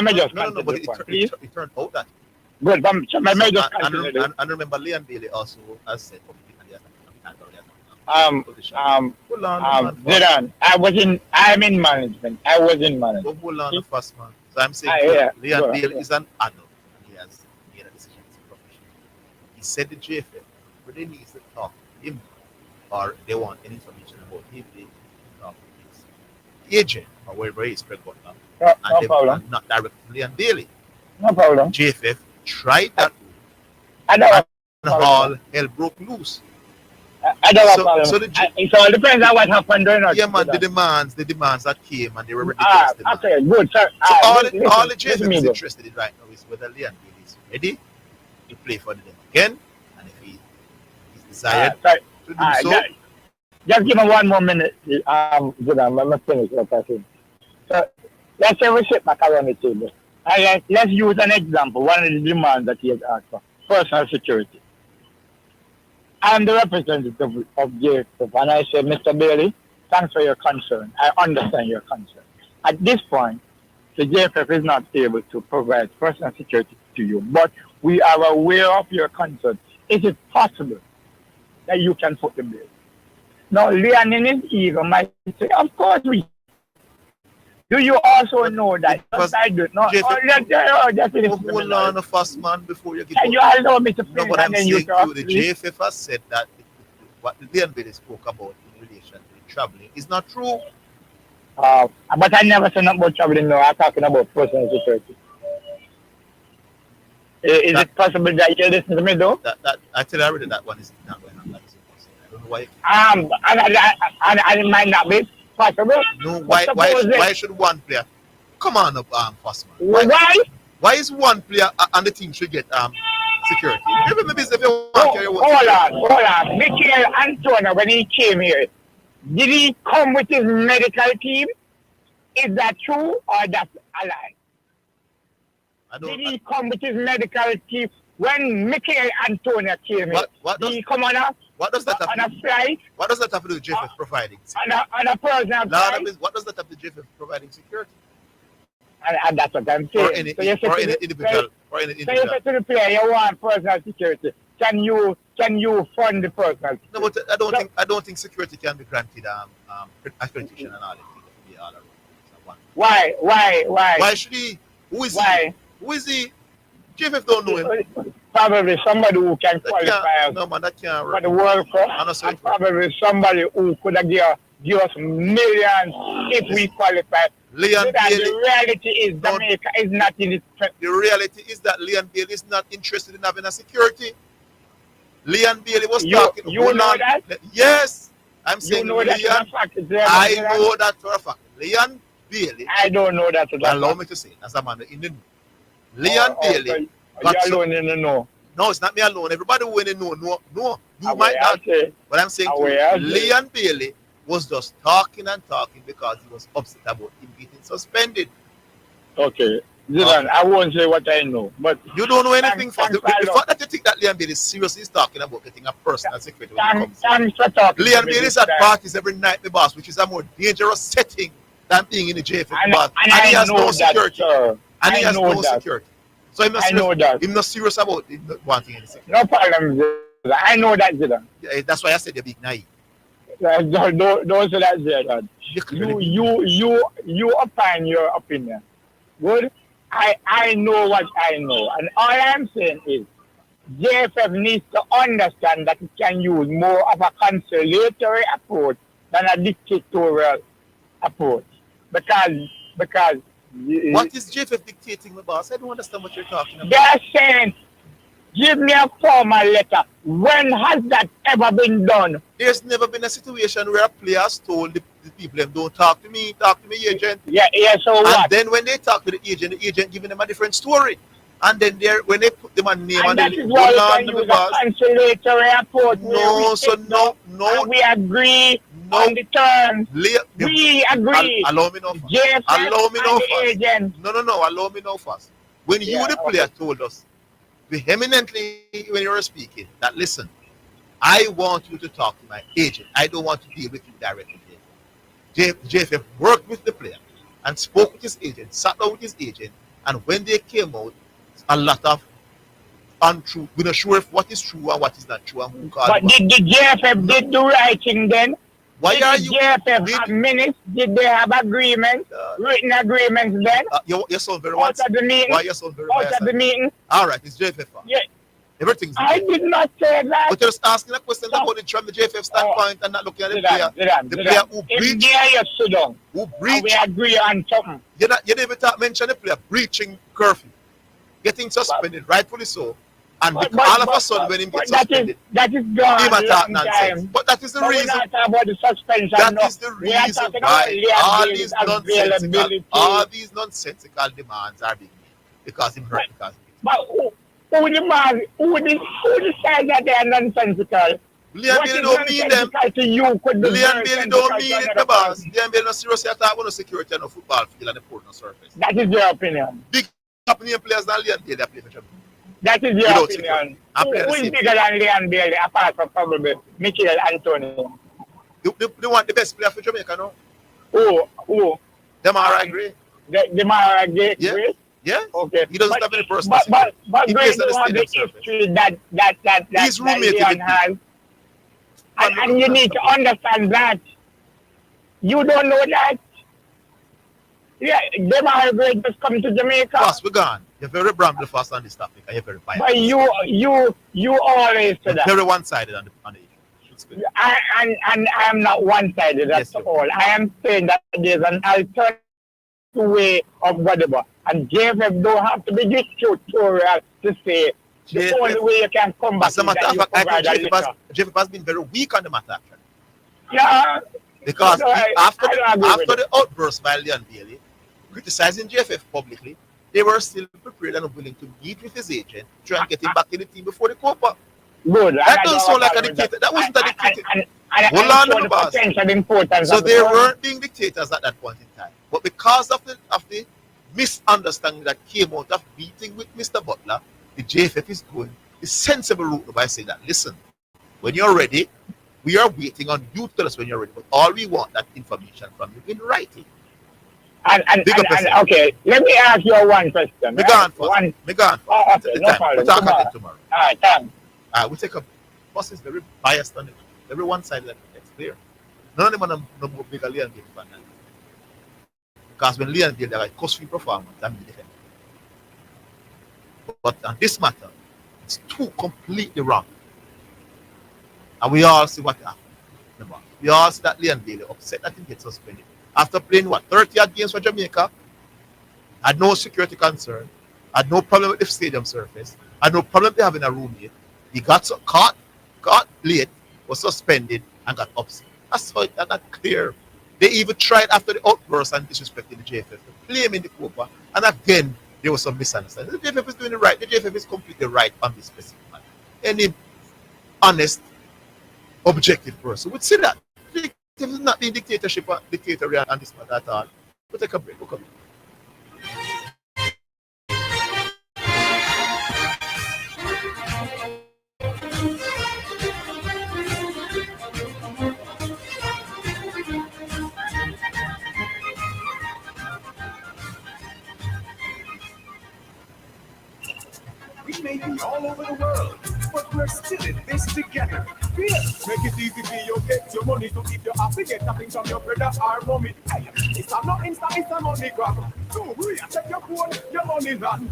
may just no, continue but the point, please. it turned out that. Good. So I So may just continue this. and remember, Leon Bailey also has said publicly that Um, position. um, Hold on, man, first. Zidane. I'm in management. I was in But management. hold on, See? first, man. So I'm saying I to you, yeah. Leon Go on. Bailey Go on. is an adult and he has made a decision as a professional. He said the JFF, but they need to talk to him or they want any information about him, they need to talk to his agent or wherever he is, Craig Butler, No, and no they problem. and not directly to Leon Bailey. No problem. JFF tried I, that I don't and have a problem. all hell broke loose. I don't have a So problem. the It all depends on what happened during our yeah man, Zidane. the demands that came and they were ridiculous demands. Okay, good. Sir, So all listen, the listen JFF me is though. interested in right now is whether Leon Bailey is ready to play for them again, and if he is desired Sorry. to do so. That, just give me 1 more minute. Zidane, let me finish what I said. So let's say we sit back around the table. Let's use an example. One of the demands that he has asked for: personal security. I'm the representative of JFF, and I say, Mr. Bailey, thanks for your concern. I understand your concern. At this point, the JFF is not able to provide personal security to you, but we are aware of your concern. Is it possible that you can foot the bill? Now, Leon in his ego might say, of course we can. Do you also But know it that? was Yes, I do. No, JFF. just But listen to me hold now. on, first man, before you get Can out. you allow me to No, finish but and I'm then you saying to you, talk, the please? JFF has said that what Leon Bailey spoke about in relation to the traveling is not true. But I never said nothing about traveling now. I'm talking about personal security. Is That it possible that you listen to me though? that I tell you already that one is not going to happen. That is impossible. I don't know why. And it might not be possible. No, But suppose why it. should one player come on up, first man? Why? Why is one player and the team should get security? Even maybe if you want to carry Oh, what hold security. on, hold on. Michael Antonio, when he came here, did he come with his medical team? Is that true or that's a lie? I Did don't. he come with his medical team when Michael Antonio came here? What Did does he come what does that have on to a do? flight, What does that have to do with uh, JFF providing security? on a personal Lord of flight? what does that have to do with JFF providing security And that's what I'm or saying. any So you say or to any the individual or any so you individual? say to the player, you want personal security. Can you fund the personal No, security? but So I don't think security can be granted accreditation and all that to be all around. That's one. why Why should he? Who is he? why? Who is he? JFF don't know him. Probably somebody who can That can't. qualify us No man, that can't for work. the World Cup, I know so and it work. probably somebody who could have give us millions if we Listen, qualify. Leon Because Bailey. the reality is Don't. Jamaica is not in it. The reality is that Leon Bailey is not interested in having a security. Leon Bailey was talking. You Hold know on. that? Yes, I'm You saying know that is a Leon. fact. I know that for a fact. Leon Bailey. I don't know that is a Allow fact. me to say it as a man in the know. Leon So Bailey got you're some. alone in the know. No, it's not me alone. Everybody who in the know, no. You Away, might I not. say. But I'm saying to you, Away, I say. Leon Bailey was just talking and talking because he was upset about him getting suspended. Okay. Zidane, Okay. I won't say what I know, but You don't know anything first. thanks, The fact that you think that Leon Bailey seriously is talking about getting a personal secretary when he comes. thanks for talking to Leon me Bailey this is at time. parties every night, my boss, which is a more dangerous setting than being in the JFF And, boss. and And he I has know no that, security. sir. And he I has know no that. security. So I'm not I serious. know that. I'm not serious about him not wanting any security. No problem, Zidane. I know that, Zidane. Yeah, that's why I said you're being naive. Don't say that, Zidane. You're clearly being naive. You opine your opinion. Good? I know what I know. And all I'm saying is JFF needs to understand that it can use more of a conciliatory approach than a dictatorial approach. Because What is JFF dictating, my boss? I don't understand what you're talking about. they're saying, give me a formal letter. When has that ever been done? There's never been a situation where a player has told the people them don't talk to me, agent. Yeah, so And what? then when they talk to the agent giving them a different story. And then when they put them a name And and that they is why hold we on can to me, use a boss. conciliatory approach where No, we so sit down and we agree on the terms. We agree. Allow me now first. JFF Allow me now and the first. agent. No, allow me now first. When you, Yeah, the player, okay. told us vehemently when you were speaking that, listen, I want you to talk to my agent. I don't want to deal with you directly. JFF worked with the player and spoke with his agent, sat down with his agent, And when they came out, a lot of untrue. We're not sure if what is true and what is not true and who called But did the JFF did do writing then? Why did are the you? JFF have minutes? Did they have agreements, written agreements then? You sound very Out of the meeting? Why you sound very Out of the meeting? All right, it's JFF. Yeah. Everything's I did not say that. But you're just asking a question about it from the JFF standpoint and not looking at the player. The player who breached. You sit down. Who breached. We agree on something. You didn't even mention the player breaching curfew, getting suspended, rightfully so. And all of a sudden, when he gets suspended, that is gone he might talk nonsense. nonsense. But that is the reason. We're not talking about the suspension. That is the reason why all these nonsensical demands are being made because him hurt. But who decides that they are nonsensical? Leon Bailey don't mean them. Leon Bailey don't mean it, the boss. Leon Bailey no seriously attack about no security on the football field and the port no surface. That is your opinion. Big opinion players than Leon Bailey play for Jamaica. That is your opinion. Who is bigger than Leon Bailey apart from probably Michael Antonio? They want the best player for Jamaica, no? Who? Demara Gray. Demara Gray? Yeah. Yeah. Okay. He doesn't have any personal But Gray don't have the history that his roommate Leon has. And you need to understand that. You don't know that. Yeah, Demara Gray just come to Jamaica. Boss, we're gone. You're very bramble fast on this topic and you're very biased. But you always say that. Very one-sided on the issue. And I am not one-sided at all. I am saying that there's an alternative way of whatever. And JFF don't have to be this tutorial to say the only way you can come back. As a matter of fact, I think JFF has been very weak on the matter, actually. Yeah. Because after the outburst by Leon Bailey, criticizing JFF publicly, they were still prepared and willing to meet with his agent, try and get him back in the team before the Copa. Good. That doesn't sound like a dictator. That wasn't a dictator. Hold on, boss. So they weren't being dictators at that point in time. But because of the misunderstanding that came out of meeting with Mr. Butler, the JFF is going the sensible route by saying that, listen, when you're ready, we are waiting on you to tell us when you're ready. But all we want that information from you in writing. And okay, let me ask you one question. Me gone first. Okay, no problem. We'll talk about it tomorrow. All right, thanks. We take a boss is very biased on it. Every one side that it's clear. None of them are no more bigger Leon Bailey fan than because when Leon Bailey like cost-free performance, that means different. But on this matter, it's too completely wrong. And we all see what happened. We all see that Leon Bailey upset that he gets suspended. After playing 30 odd games for Jamaica, had no security concern, had no problem with the stadium surface, had no problem with having a roommate. He got caught late, was suspended, and got upset. That's how that's clear. They even tried after the outburst and disrespecting the JFF to play him in the Copa, and again there was some misunderstanding. The JFF is doing it right. The JFF is completely right on this specific matter. Any honest, objective person would say that. It is not being dictatorial on this matter at all. We'll take a break. We'll come back. We may be all over the world, but we're still in this together. Yeah. Make it easy for you, get your money. So if you have to get something from your brother or mommy, hey, it's not Insta, it's a money grab. So we check your phone, your money run.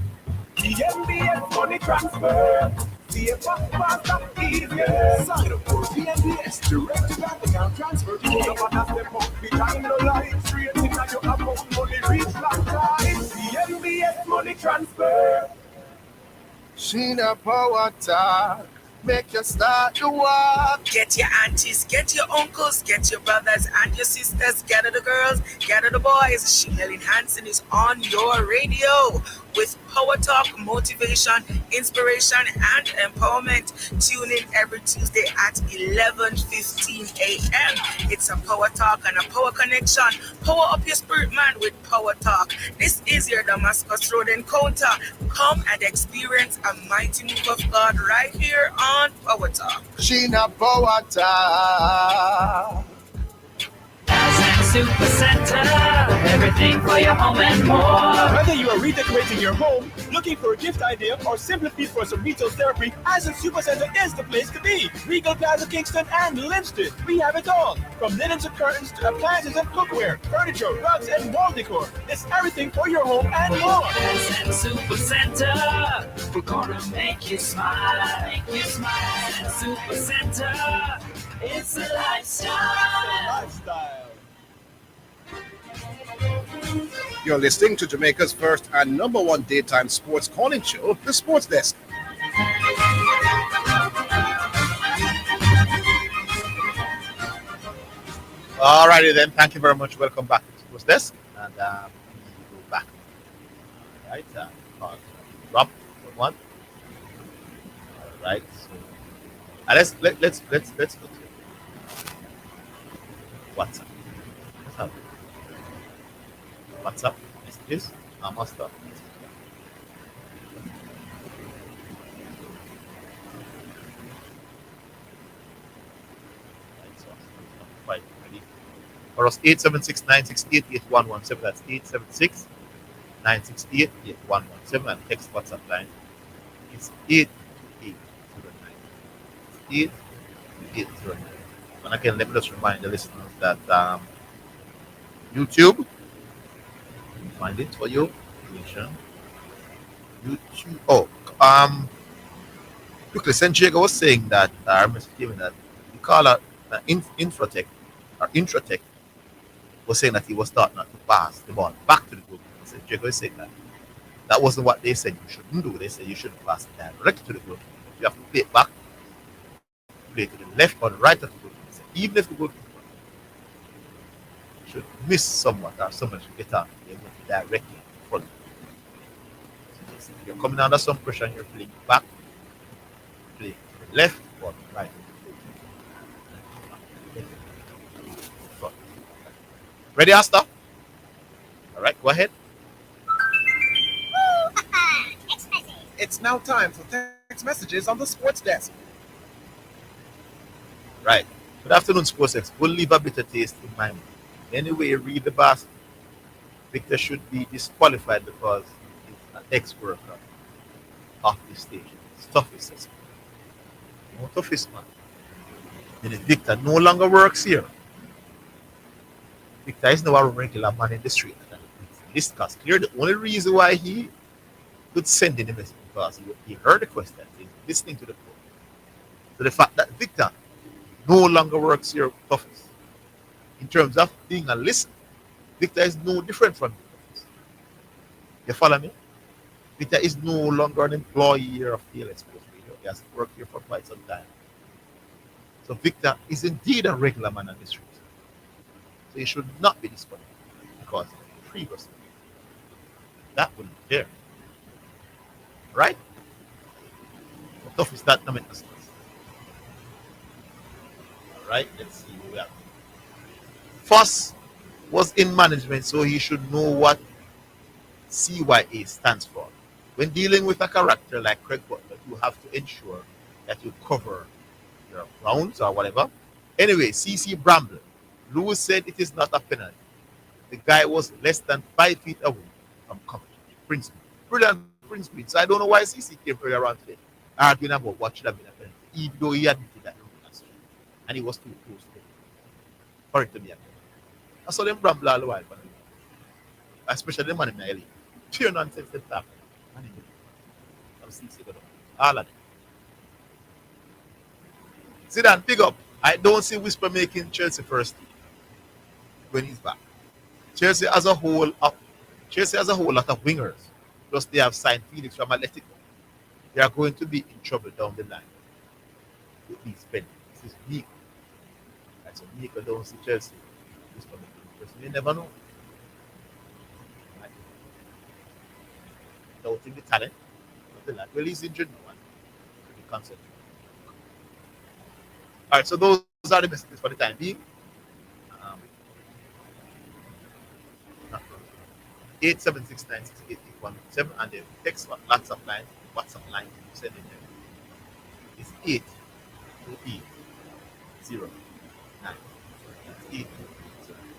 DMBS money transfer. Safer, faster, easier. Sign up for DMBS direct to bank account transfer. You know what that's the month behind the lights. Straight into your account, money reach that time. DMBS money transfer. Sheena Power Talk, make you start to walk. Get your aunties, get your uncles, get your brothers and your sisters, gather the girls, gather the boys. Sheena Hansen is on your radio with Power Talk, motivation, inspiration, and empowerment. Tune in every Tuesday at 11:15 a.m. It's a Power Talk and a Power Connection. Power up your spirit, man, with Power Talk. This is your Damascus Road encounter. Come and experience a mighty move of God right here on Power Talk. Sheena Power Talk. Super Center. Everything for your home and more. Whether you are redecorating your home, looking for a gift idea, or simply looking for some retail therapy, Asden Supercenter is the place to be. Regal Plaza Kingston and Livingston. We have it all. From linens and curtains to appliances and cookware, furniture, rugs, and wall decor. It's everything for your home and more. Asden Super Center. We're gonna make you smile. Make you smile. Asden Super Center. It's a lifestyle. You're listening to Jamaica's first and number one daytime sports calling show, The Sports Desk. Alrighty then, thank you very much. Welcome back to the Sports Desk. And we go back. Alright, drop one. Alright, so let's go to WhatsApp. Let's have WhatsApp messages. Master. Right, ready. For us, 876-968-8117. That's 876-968-8117. And text WhatsApp line is 8809. 8809. And again, let me just remind the listeners that YouTube, find it for you. YouTube. Quickly, Santiago was saying that I must give him that the caller Infratech or Intratech was saying that he was taught not to pass the ball back to the goal. Santiago is saying that wasn't what they said you shouldn't do. They said you shouldn't pass it direct to the goal. You have to play it back, play to the left or the right of the goal. Even if the goalkeeper should miss someone or someone should get out, they're going to be directly in front. So if you're coming under some pressure and you're playing back, play to the left or the right. Ready, Asta? All right, go ahead. It's now time for text messages on the Sports Desk. Right. Good afternoon, Sports Desk. We'll leave a bitter taste in my mouth. Anyway, read the basket. Victor should be disqualified because he's an ex-worker of the station. It's toughest, says no toughest, man. And if Victor no longer works here, Victor is now a regular man in the street. This cause clear the only reason why he could send in the message because he heard the question, he's listening to the call. So the fact that Victor no longer works here toughest. In terms of being a listener, Victor is no different from you. You follow me? Victor is no longer an employee here of TLS Sports Radio. He has worked here for quite some time. So Victor is indeed a regular man on the street. So he should not be disqualified because previously that wouldn't be there. Right? How tough is that? All right, let's see who we have. Foss was in management, so he should know what CYA stands for. When dealing with a character like Craig Butler, you have to ensure that you cover your grounds or whatever. Anyway, CC Bramble. Lewis said it is not a penalty. The guy was less than 5 feet away from coverage. Princeton. Brilliant Princeton. So I don't know why CC came earlier around today arguing about what should have been a penalty, even though he admitted that and he was too close to it for it to be a penalty. I saw them bramble all the while, especially the man in my alley. Pure nonsense and stuff. All of them. Zidane, pick up. I don't see Whisper making Chelsea first team when he's back. Chelsea as a whole lot of wingers. Plus they have signed Felix from Atletico. They are going to be in trouble down the line with these spending. This is Nico. That's so Nico don't see Chelsea. Whisper making Chelsea. You never know. Right. Doubting the talent of the lad. Well, he's injured now and to be concentrated. All right, so those are the messages for the time being. 876968817 and the text WhatsApp line you send in there is 82809.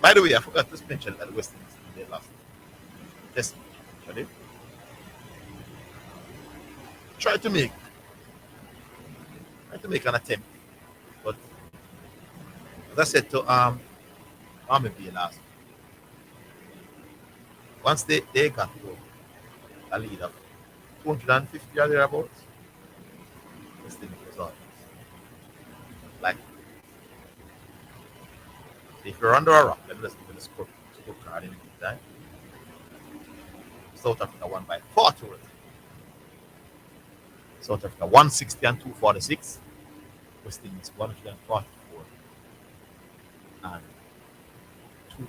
By the way, I forgot to mention that West Indies they lost test match. Ready? Try to make an attempt, but as I said to Army B last week, once they got to a lead of 250 or thereabouts, West Indies was on. Like, if you're under a rock, let me just give you the score card in the meantime. South Africa won by 4-2. South Africa 160 and 246. West Indies 144 and 2.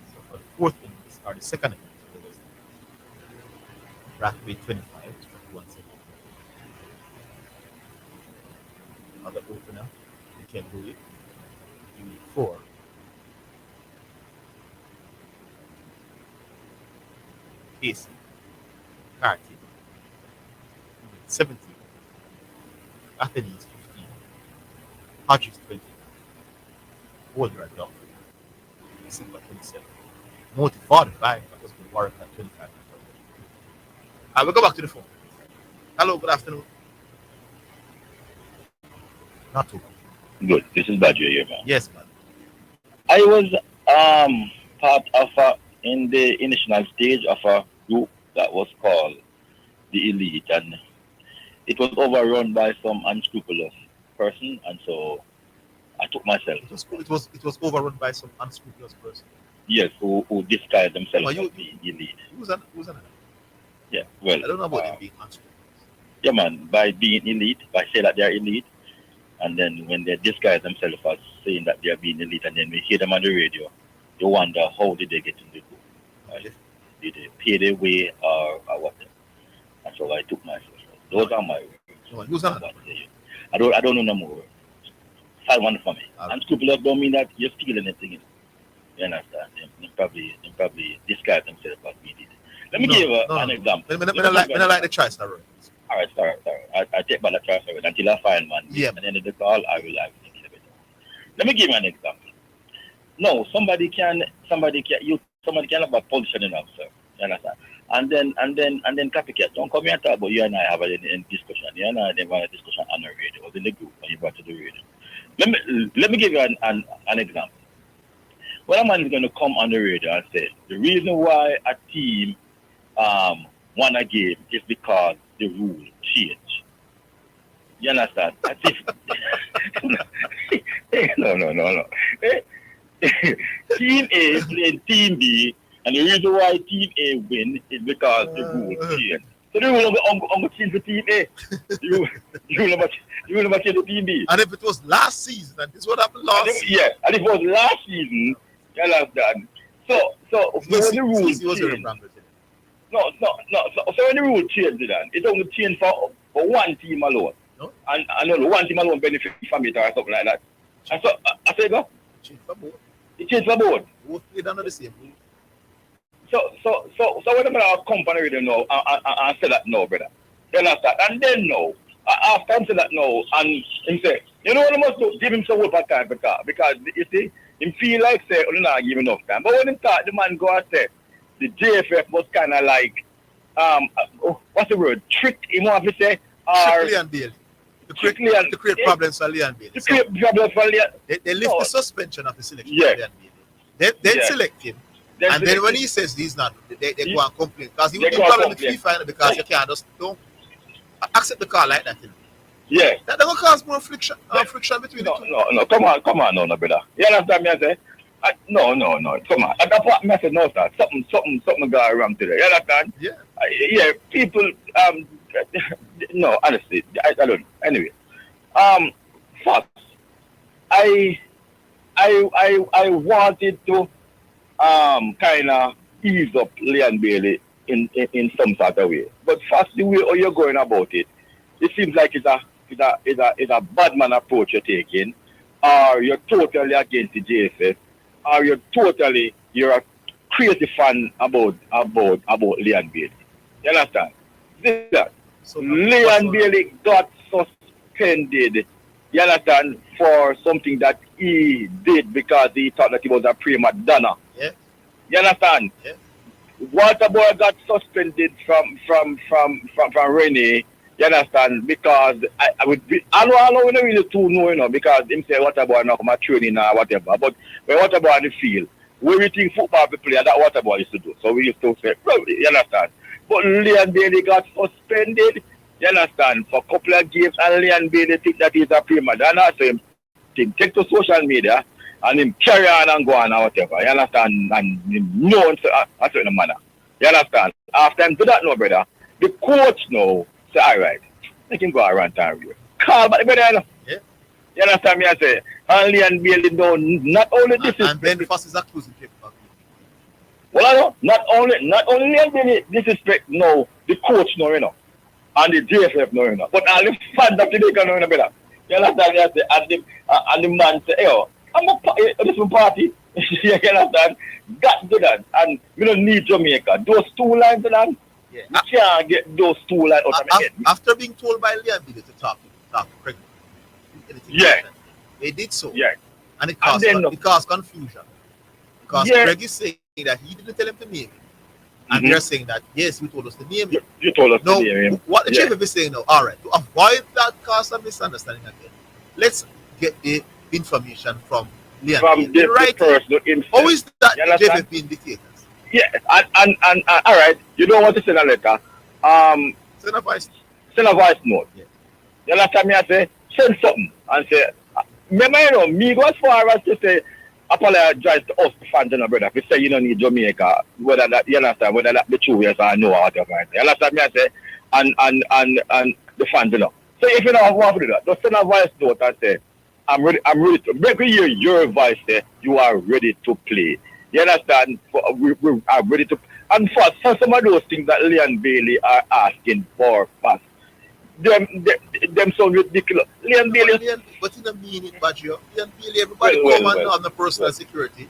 So for the fourth innings or the second innings for the West Indies, Rathway 25 to 170. Another opener, you can do it. You need 4. Casey, Carty, 17. Athens 15. Hodges 20. Holder Duff, December 27. Moti 45. That was good work at 25. I will go back to the phone. Hello, good afternoon. Not too bad. Good. This is Badger here, man. Yes, man. I was part of in the initial stage of a group that was called the Elite, and it was overrun by some unscrupulous person, and so I took myself. It was overrun by some unscrupulous person. Yes, who disguised themselves Well, as the Elite. Who's an Yeah, well, I don't know about them being unscrupulous. yeah, man. By being elite, by saying that they're elite, and then when they disguise themselves as saying that they're being elite, and then we hear them on the radio, you wonder how did they get in the group? Right? Did they pay their way or what? And so I took myself. Those are my words. Who's that? I don't know no more. Find one for me. Unscrupulous don't mean that you're stealing anything. You understand? They probably disguise themselves as we did. Let me give an example. I like the choice, Aaron. All right, sorry. I take back the choice until I find one. Yeah. At the end of the call, I will think a bit. Let me give you an example. No, somebody can have a position enough, sir. You understand? And then copycat. Don't come here and talk about you and I have a discussion. You and I never had a discussion on the radio. It was in the group when you brought to the radio. Let me give you an example. When a man is going to come on the radio and say the reason why a team won a game is because the rule changed. You understand? As if no. Team A played Team B, and the reason why Team A win is because the rule changed. So the rule of change for Team A. You never change the Team B. And if it was last season, and this is what happened last season. Yeah, and if it was last season, you understand. So when the rule changed. No. So when the rule changed, it's only changed for one team alone. No? And only one team alone benefit from it or something like that. And so I say go. It changed for both. Both played under the same rule. So when I'm gonna come on the radio now and say that no, brother. You understand? And then no. After I say that no, and him say, you know what I must do? Give him some work time because you see, him feel like say, you're not giving enough time. But when him start, the man go and say, the JFF was kind of like, what's the word? Tricked him off to say, or Leon Bailey. To create problems for Leon Bailey. To create problems for Leon. They lift the suspension of the selection Yeah. of Leon Bailey. Then select him. And then when he says he's not, they go and complain. Because he would be problem with FIFA because you can't just don't accept the call like that. Yeah. That will cause more friction between the two. No. Come on, no, brother. You understand me? I say? No. Come on. That's what I said. No, sir. Something got wrong today. You understand? Yeah. Yeah. People. No, honestly, I don't. Anyway. First, I wanted to kind of ease up Leon Bailey in some sort of way. But first, the way you're going about it seems like it's a bad man approach you're taking, or you're totally against the JFF, or you're a crazy fan about Leon Bailey. You understand? So Leon Bailey got suspended, you understand, for something that he did because he thought that he was a prima donna. Yeah. You understand? Yeah. Waterboy got suspended from Rennie. You understand? Because I would be, I don't really too know, you know, because him say Waterboy not come a training or whatever. But when Waterboy on the field, we think football we play, that Waterboy used to do. So we used to say, well, you understand? But Leon Bailey got suspended, you understand, for a couple of games, and Leon Bailey think that he's a prima donna. So him take to social media and him carry on and go on or whatever. You understand? And him know in a certain manner. You understand? After him do that now, brother, the coach now say, all right, make him go around and review. Call back the brother, you know. Yeah. You understand me? I say, and Leon Bailey know not only this and Ben Foss is accusing people. Well, I know, not only Leon Bailey disrespect no, the coach no, you know, and the JFF no, you know, but all the fans of Jamaica no, you know, brother. You understand me? I say, and the man say, hey, yo, I'm a this party. You understand? That do that, and we don't need Jamaica. Those two lines, man, yeah. You can't get those two lines out of my head. After being told by Leon Bailey to talk to Craig, yeah, they did so. Yeah, and it caused confusion because Craig is saying that he didn't tell him to name him, and they're saying that yes, you told us to name him. You told us no, to name him. What the chief is saying now? All right, to avoid that cause of misunderstanding again, let's get the information from Leon. From the right person himself. How is that JFF being dictators? Yeah, and all right, you don't want to send a letter. Send a voice note. Yeah. You understand me? I say send something and say. Remember, you know, me go as far as to say apologize to us, the fans, you know, brother. If you say you don't need Jamaica, whether that you understand, whether that the truth yes or no or whatever. You understand me? I say, and the fans, you know. So if you don't want to do that, just send a voice note and say, I'm ready to make me hear your voice. Say you are ready to play. You understand? We are ready to. And for some of those things that Leon Bailey are asking for, pass. Them sound ridiculous. Leon Bailey. But he don't mean it, Badger. Leon Bailey, everybody come on the personal security.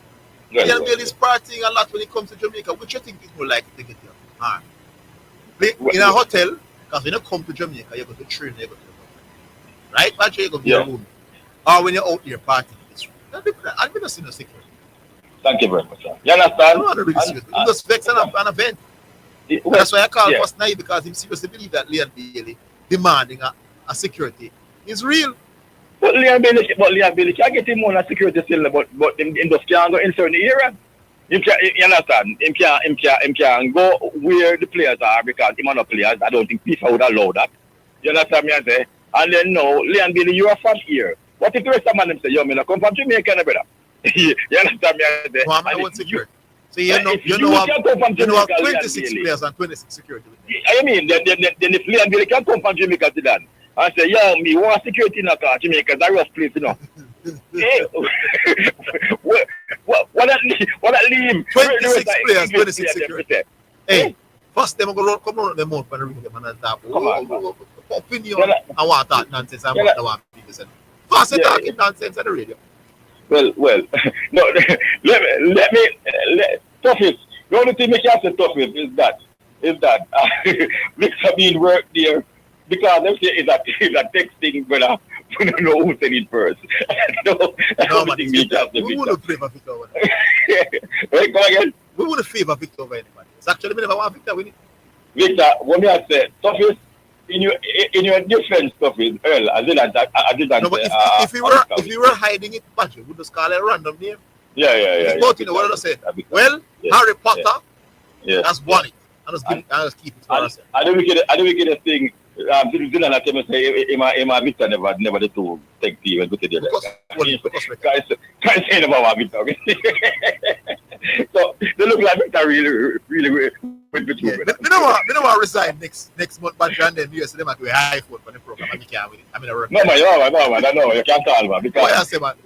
Leon Bailey is partying a lot when it comes to Jamaica. Which you think people like to get here? In a hotel, because when you come to Jamaica, you go to train, you go to the hotel. Right, Badger? You go to your room. Or when you're out here partying, I've never seen no security. Thank you very much, sir. You understand? He was vexed an event. That's why I call first naive, because he seriously believe that Leon Bailey demanding a security is real. But Leon Bailey can't get him on a security still, but him just can't go in certain area. You understand? Him can't go where the players are because him are not players. I don't think FIFA would allow that. You understand me? I say, and then no, Leon Bailey, you are from here. What if the rest of them say, yo, me not come from Jamaica, brother? You understand me? I say, well, I'm security. So you know 26 players and 26 security. I mean, then if Leon Bailey can come from Jamaica to that, I say, yo, me want security in a car, Jamaica, that's a rough place, you know. Hey, what that leave? 26 players, 26 security. Hey, first them go come on them out and read them and talk. Opinion, I want that nonsense. I want people say. First they talking nonsense on the radio. Well, no, let me toughest. The only thing we can say toughest is that Mr. Bean worked there because they say it's a texting, brother. We don't know who said it first. No, man, we wouldn't favor Victor over Wait, come again? We wouldn't favor Victor over anybody. It's actually we never want Victor winning. Victor, what me I say, toughest in your defense, toughest, Earl, I didn't. No, but if we were hiding it, Patrick, we just call it a random name. Yeah. But you know what I say? Well, Harry Potter has won it. I just keep it for us. I don't get a thing. Zidane at me say, "Emma Victor never did to take tea and go to the can't say about Victor." So they look like Victor really with the two. We don't want to resign next month, but and then US them at we high for the program. And we can't win it. I mean, no, man, I know you can't call man because I say, man,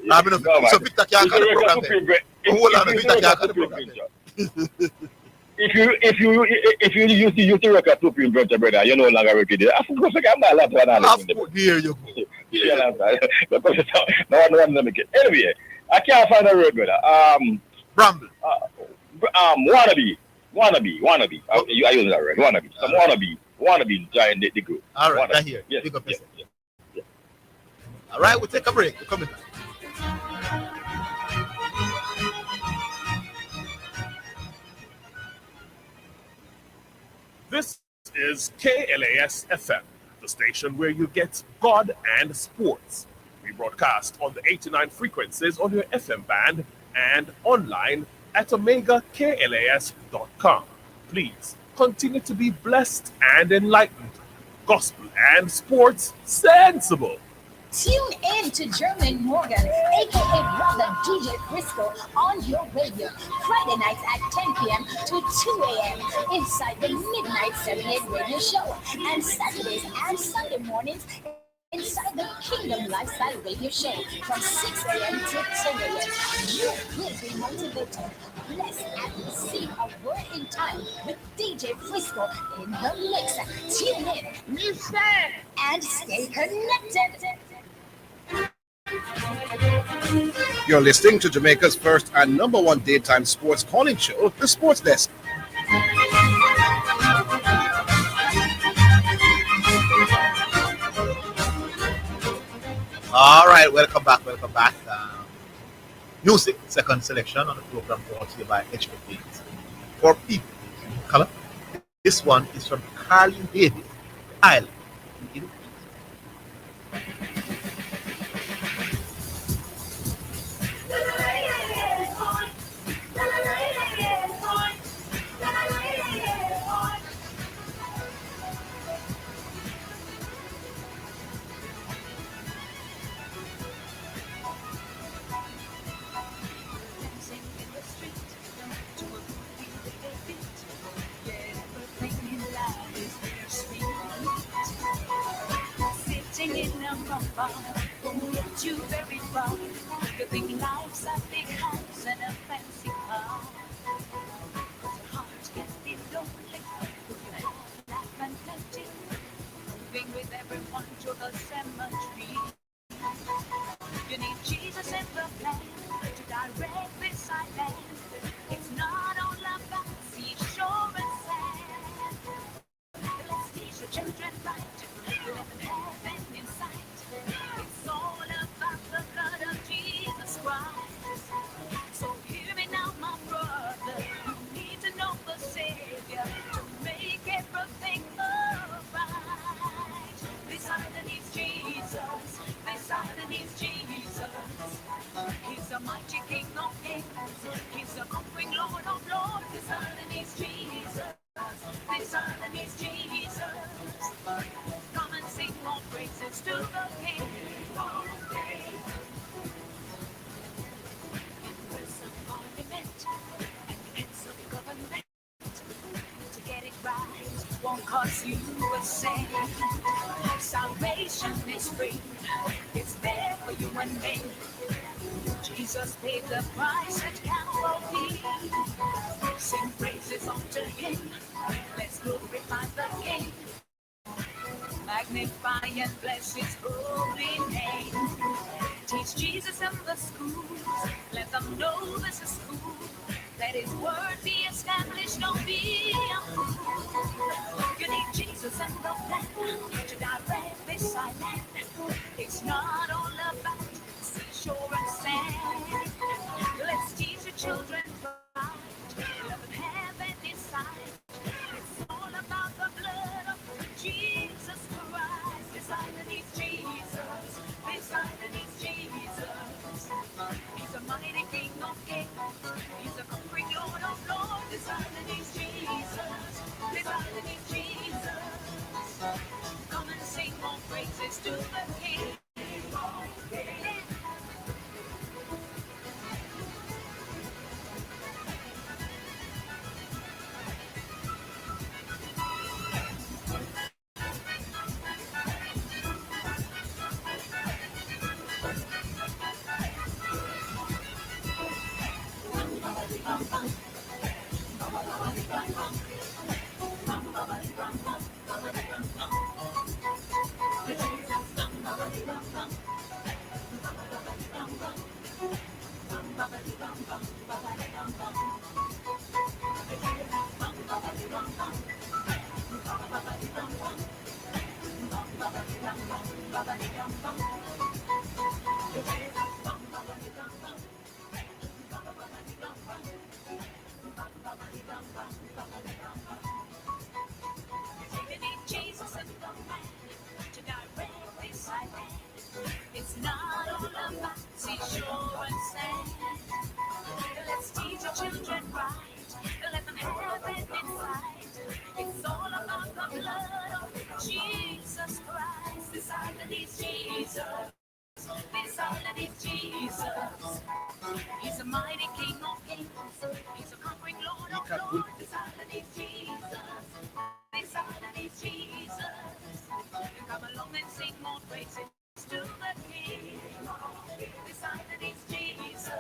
so Victor can't call the program. Hold on, Victor can't call the program. If you use the record to print brother, you no longer work it. Of course, I'm not allowed to. Here you go. Yeah, no one make it. Anyway, I can't find a word, brother. Bramble. Wannabe. I use that word. Wannabe. Some wannabe join the group. All right, wannabe. Here. Yes. Big up yes. All right, we'll take a break. We're coming back. This is KLAS FM, the station where you get God and sports. We broadcast on the 89 frequencies on your FM band and online at omegaklas.com. Please continue to be blessed and enlightened. Gospel and sports sensible. Tune in to German Morgan, aka Brother DJ Frisco, on your radio, Friday nights at 10 p.m. to 2 a.m. inside the Midnight 7-8 radio show, and Saturdays and Sunday mornings inside the Kingdom Lifestyle radio show from 6 a.m. to 10 a.m. You will be motivated, blessed, and receive a word in time with DJ Frisco in the mix. Tune in, listen, and stay connected. You're listening to Jamaica's first and number one daytime sports calling show, The Sports Desk. All right, welcome back. Music, second selection on the program brought to you by HPP. For people of color, this one is from Carlin David, Island. You very far. You think life's a big house and a fancy car. Your heart can be lonely. You have life and plenty. Moving with everyone to the cemetery. You need Jesus in the plan to direct this island. It's not all about seashore and sand. Let's teach the children right. Let them have an insight. It's all about the blood of Jesus Christ. So hear me now, my brother. You need to know the Savior to make everything alright. This island needs Jesus. This island needs Jesus. He's a mighty King of Kings. He's a conquering Lord of Lords. This island needs Jesus. This island needs Jesus. Come and sing more praises to the King. It's a monument and it's a government. To get it right won't cost you a cent. Salvation is free. It's there for you and me. Jesus paid the price at Calvary. Sing praises unto him. Let's glorify the King. Magnify and bless his holy name. Teach Jesus in the schools. Let them know this is school. Let his word be established. Don't be a fool. You need Jesus in the plan to direct this island. It's not all about seashore and sand. Let's teach the children right. Let them have an insight. It's all about the blood of Jesus Christ. This island needs Jesus. This island needs Jesus. He's a mighty King of Kings. He's a conquering Lord of Lords. This island needs Jesus. not all the fancy show and say. Let's teach our children right. Let them have it inside. It's all about the blood of Jesus Christ. This island needs Jesus. This island needs Jesus. He's a mighty King of kings. He's a conquering Lord of lords. This island needs Jesus. This island needs Jesus. Come along and sing more praises to the King. This island needs Jesus.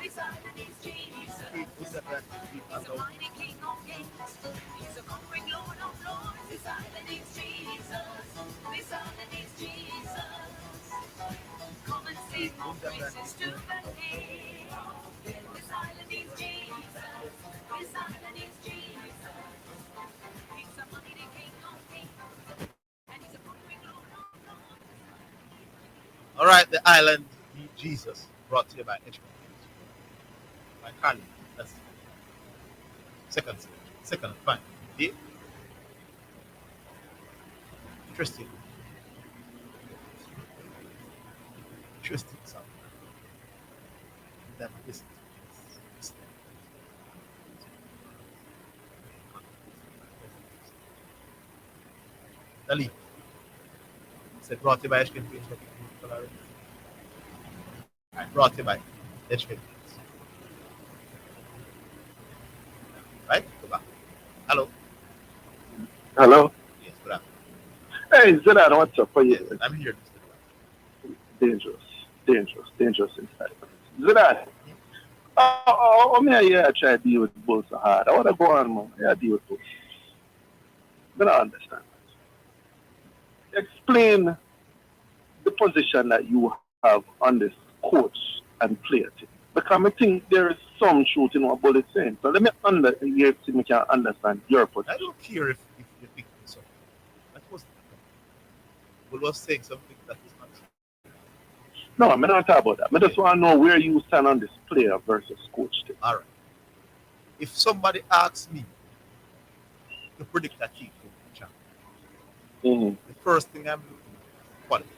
This island needs Jesus. He's a mighty King of kings. He's a conquering Lord of lords. This island needs Jesus. This island needs Jesus. Come and sing more praises to the King. This island needs Jesus. This island needs Jesus. He's a mighty King of kings. And he's a conquering Lord of lords. All right, the island Meet Jesus, brought to you by H. My Carly. That's second, second, fine. Yeah? Interesting. Interesting sound. Never listen to this. Dali. Said brought to you by HK. Brought to you by HK. Right? Go back. Hello. Hello? Yes, good afternoon. Hey, Zidane, what's up for Yes, you? I'm here. Dangerous inside. Zidane, me I try to deal with Bulls so hard. I want to go on, man. I deal with Bulls. I don't understand. Explain the position that you have on this coach and player team. Because I think there is some truth in what Bull is saying. So let me see if we can understand your I position. don't care if you think so. That was Bull was saying something that is not true. No, I'm not talking about that. I just want to know where you stand on this player versus coach thing. All right. If somebody asks me to predict a team to the champion, Mm-hmm. the first thing I'm looking at is quality.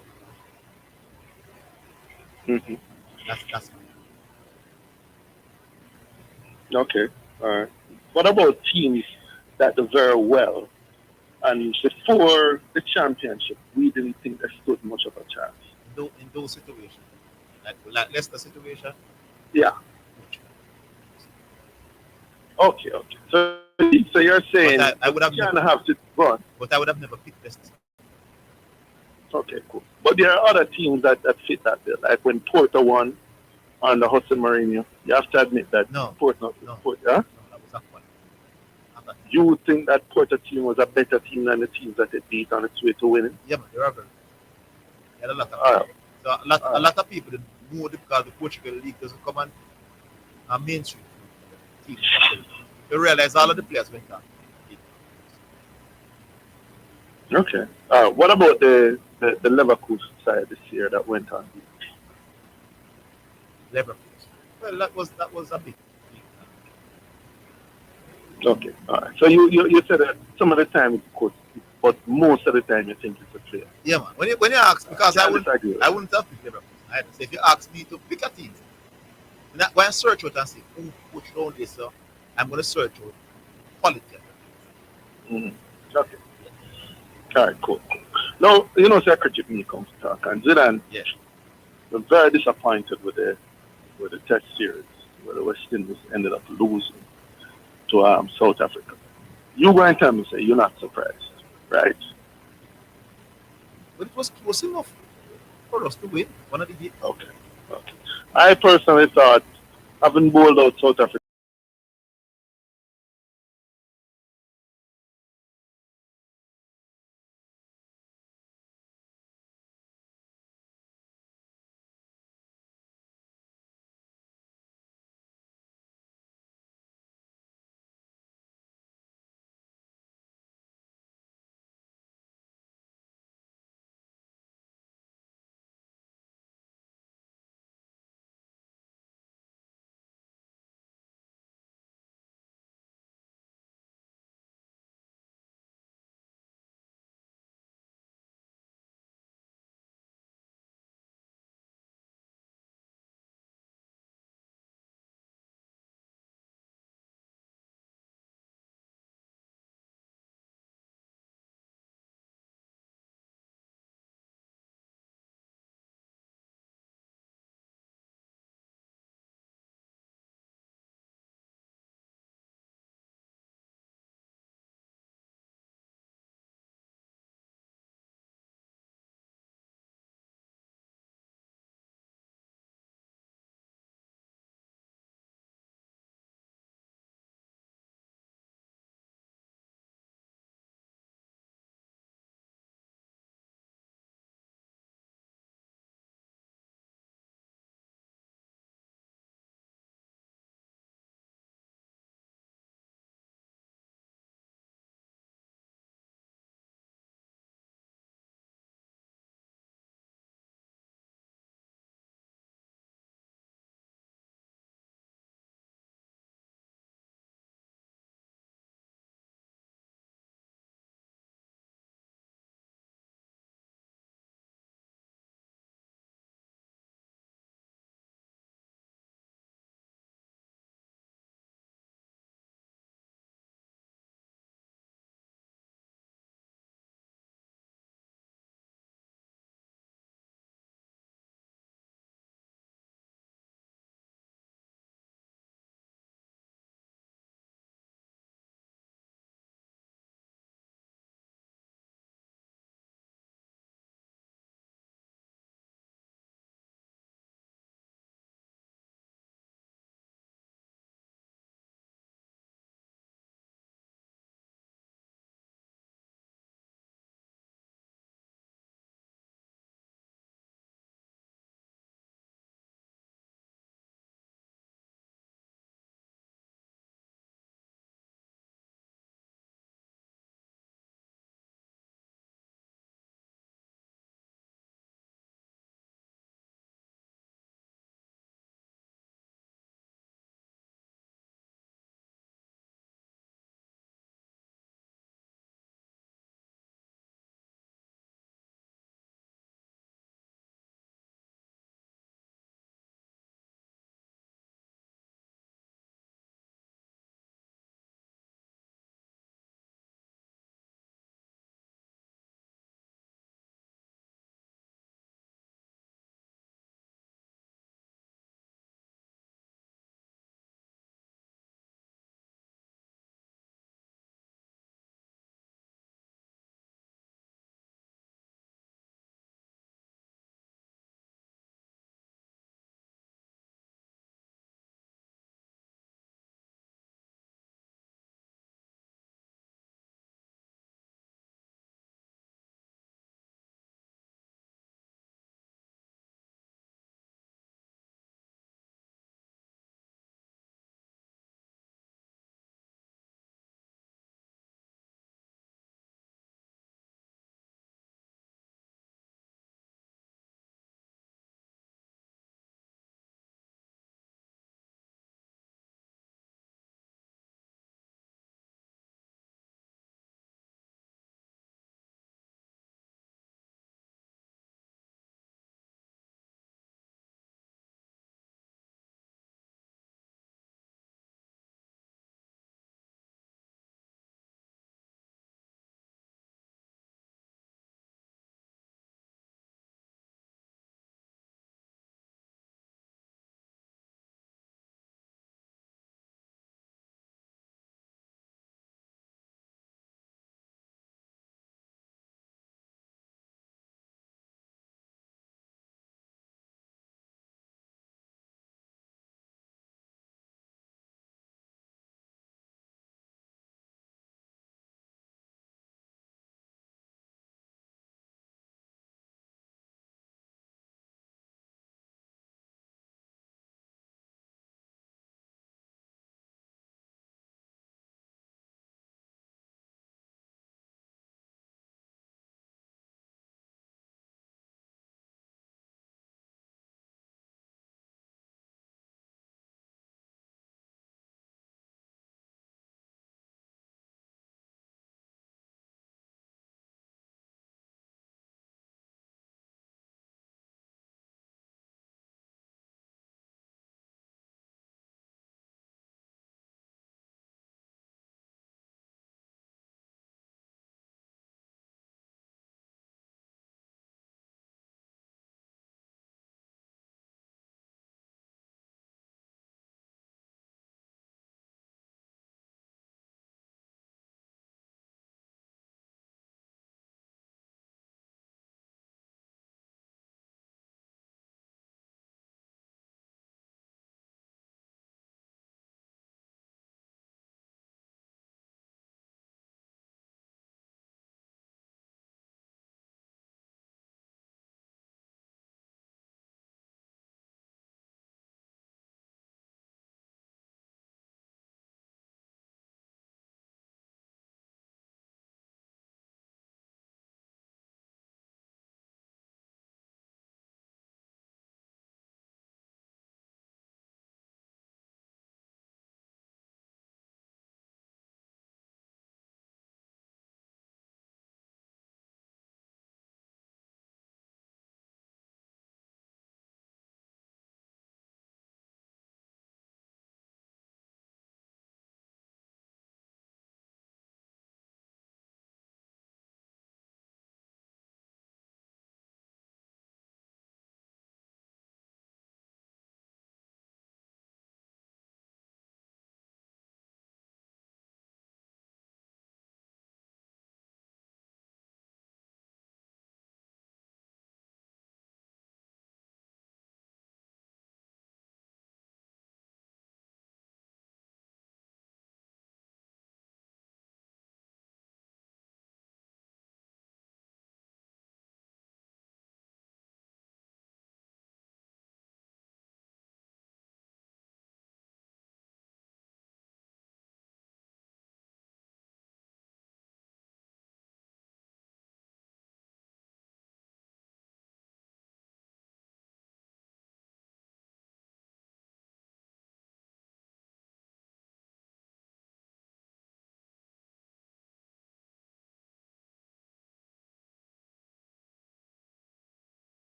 Mm-hmm. That's me. Okay. All right. What about teams that do very well and before the championship we didn't think they stood much of a chance? In those situations, like Leicester situation, Yeah. coach. Okay. So you're saying But I would have you kind never, of have to go on. but I would have never picked Leicester. Okay, cool. But there are other teams that fit that bill. Like when Porto won under Jose Mourinho, you have to admit that No, Porto, no, huh? that was not quality. I'm not, You would think that Porto team was a better team than the teams that it beat on its way to winning. yeah, man, they are very. They had a lot of. All right. So a lot of people didn't know because the Portugal league doesn't come on mainstream team. They realize all of the players went down. Okay. What about the Leverkusen side this year that went on? Liverpool. Well, that was a big. Okay. All right. So you said that some of the time it's coach, but most of the time you think it's a player. Yeah, man. When you ask, because Can't disagree with I that. wouldn't have picked Liverpool. I had to say if you ask me to pick a team, not go and search out and say who coach down this, so I'm going to search out quality. Mm-hmm. Okay. All right. Cool. Now you know Secretary me comes to talk, and Zidane Yeah. was very disappointed with the Test series where the West Indies ended up losing to South Africa. You going to tell me say you're not surprised, right? But it was close enough for us to win one of the games. Okay. Okay. I personally thought having bowled out South Africa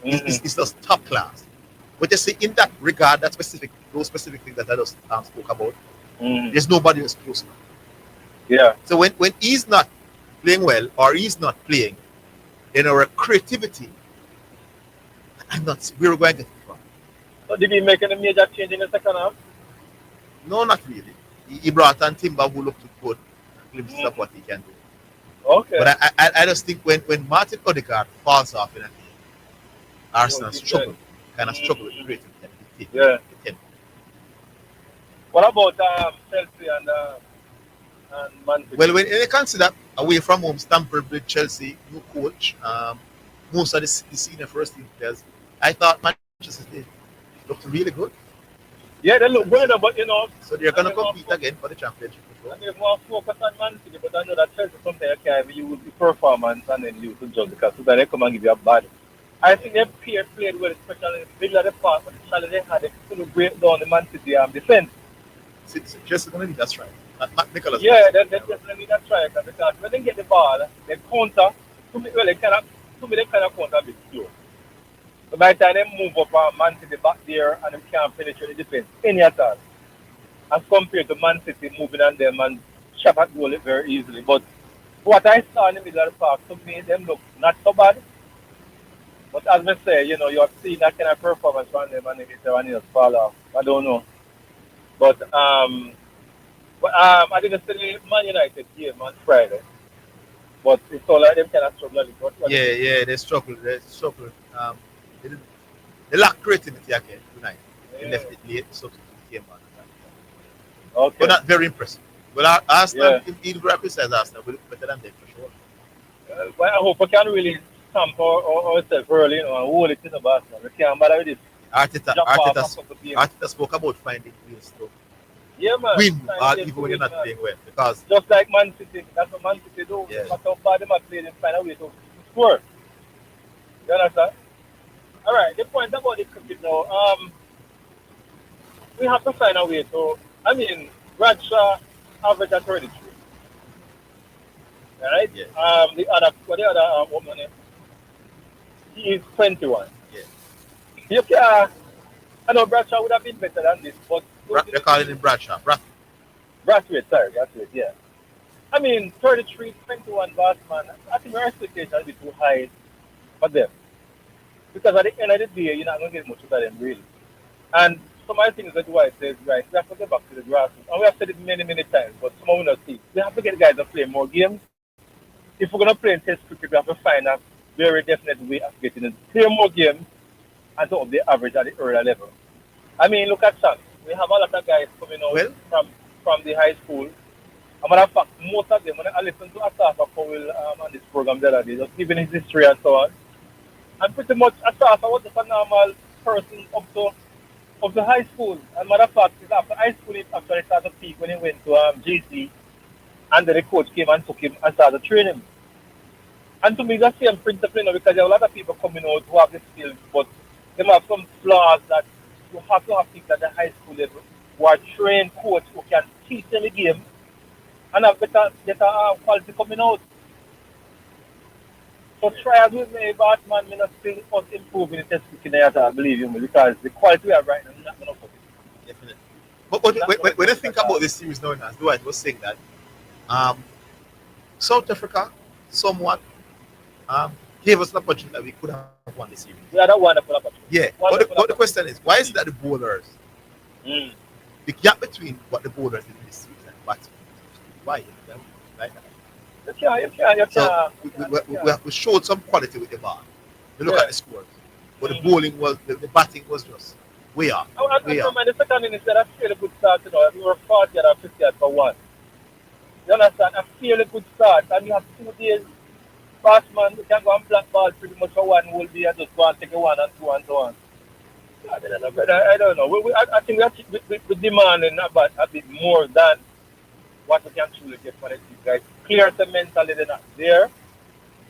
It's just top class. But you see, in that regard, those specific things that I just spoke about, there's nobody else close enough. Yeah. So when he's not playing well or he's not playing, in our creativity, we're going to get it from. So did he make any major change in the second half? No, not really. He brought on Timber who looked good, glimpses of what he can do. Okay. But I just think when Martin Odegaard falls off in a game, Arsenal struggle with creativity. Yeah. What about Chelsea and Man City? Well, when you consider away from home, Stamford Bridge, Chelsea, new coach, most of the senior first team players, I thought Manchester City looked really good. Yeah, they look good, but so they're going to compete again for the championship. And they want to focus on Man City, but I know that Chelsea sometimes you can't use the performance and then use the judge because sometimes they come and give you a bad. I think they played well, especially in the middle of the park, but the challenge they had, they couldn't break down the Man City defense. Just going to need that strike. Not Nicholas. Yeah, they definitely need that striker because when they get the ball, they counter. They kind of counter a bit slow. So by the time they move up on Man City back there and they can't penetrate the defense any at all. As compared to Man City moving on them and shot at goal very easily. But what I saw in the middle of the park, to me, them look not so bad. But as I say, you have seen that kind of performance from them and they just fall off. I don't know. But I didn't see the Man United game on Friday. But it's all like them kind of struggle. Yeah, they struggled. They lack creativity again tonight. They left it late, substitute came on. Okay. But not very impressive. Well, Arsenal, even criticize Arsenal, will look better than them for sure. Well, I hope I can really stamp ourselves early, and hold it in the Arsenal. We can't bother with this. Arteta spoke about finding ways to win even when you're not playing well. Because just like Man City, that's what Man City do. Yeah. No matter how bad they might play, they find a way to score. You understand? All right, the point about the cricket now, we have to find a way to, Bradshaw average at 33. Right? Yeah. The other woman, he is 21. Yeah. You can, I know Bradshaw would have been better than this, but they're calling him Bradshaw. Brathwaite, yeah. 33, 21 batsman, I think our expectations will be too high for them. Because at the end of the day, you're not going to get much out of them, really. And some of the things that Dwight says, right, we have to get back to the grassroots. And we have said it many, many times, but some of we not see. We have to get guys to play more games. If we're going to play in test cricket, we have to find a very definite way of getting it. Play more games and to up the average at the earlier level. Look at Chance. We have a lot of guys coming out from the high school. As a matter of fact, most of them, when I listen to Asafa Powell on this program the other day, just giving his history and so on, and pretty much Asafa was just a normal person up to high school. And matter of fact, after high school, he actually started to peak when he went to GC, and then the coach came and took him and started training. And to me, that's the same principle, because there are a lot of people coming out who have the skills, but they have some flaws that you have to have people at the high school level who are trained coach who can teach them the game and have better quality coming out. So try as with me, Batman, I still us improving the test cricket at all, believe you me, because the quality we have right now is not going to put it. Definitely. But when I think about this series now, as Dwight was saying that, South Africa somewhat gave us an opportunity that we could have won the series. We had a wonderful opportunity. Yeah, but the question is, why is it that the bowlers, the gap between what the bowlers did this series and batsmen, why? Like that? You So we showed some quality with the ball. You look at the scores, but the bowling the batting was just way off. The second innings, that a fairly good start. We were 40 and 50 for one. You understand? A fairly good start, and you have 2 days. Batsman, we can go and black ball pretty much for one will be and just go and take a 1 and 2 and so on. I don't know. I think we're demanding a bit more than what we can truly get from these guys. Clear the mentally they're not there,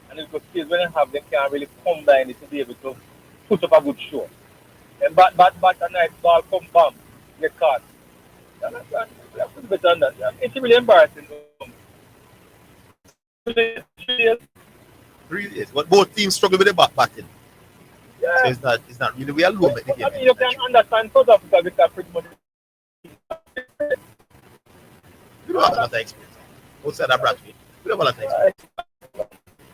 and it's good skills when they have them can really combine it to be able to put up a good show. And bat a nice ball, come bam, get caught. You understand? We have to do better than that. Yeah. It's really embarrassing. 3 days. 3 days. But both teams struggle with the batting. So it's not really we alone make the game. I mean, you can understand South Africa because pretty much. We don't have a lot of experience. Outside of Bradley, we don't have a lot of experience.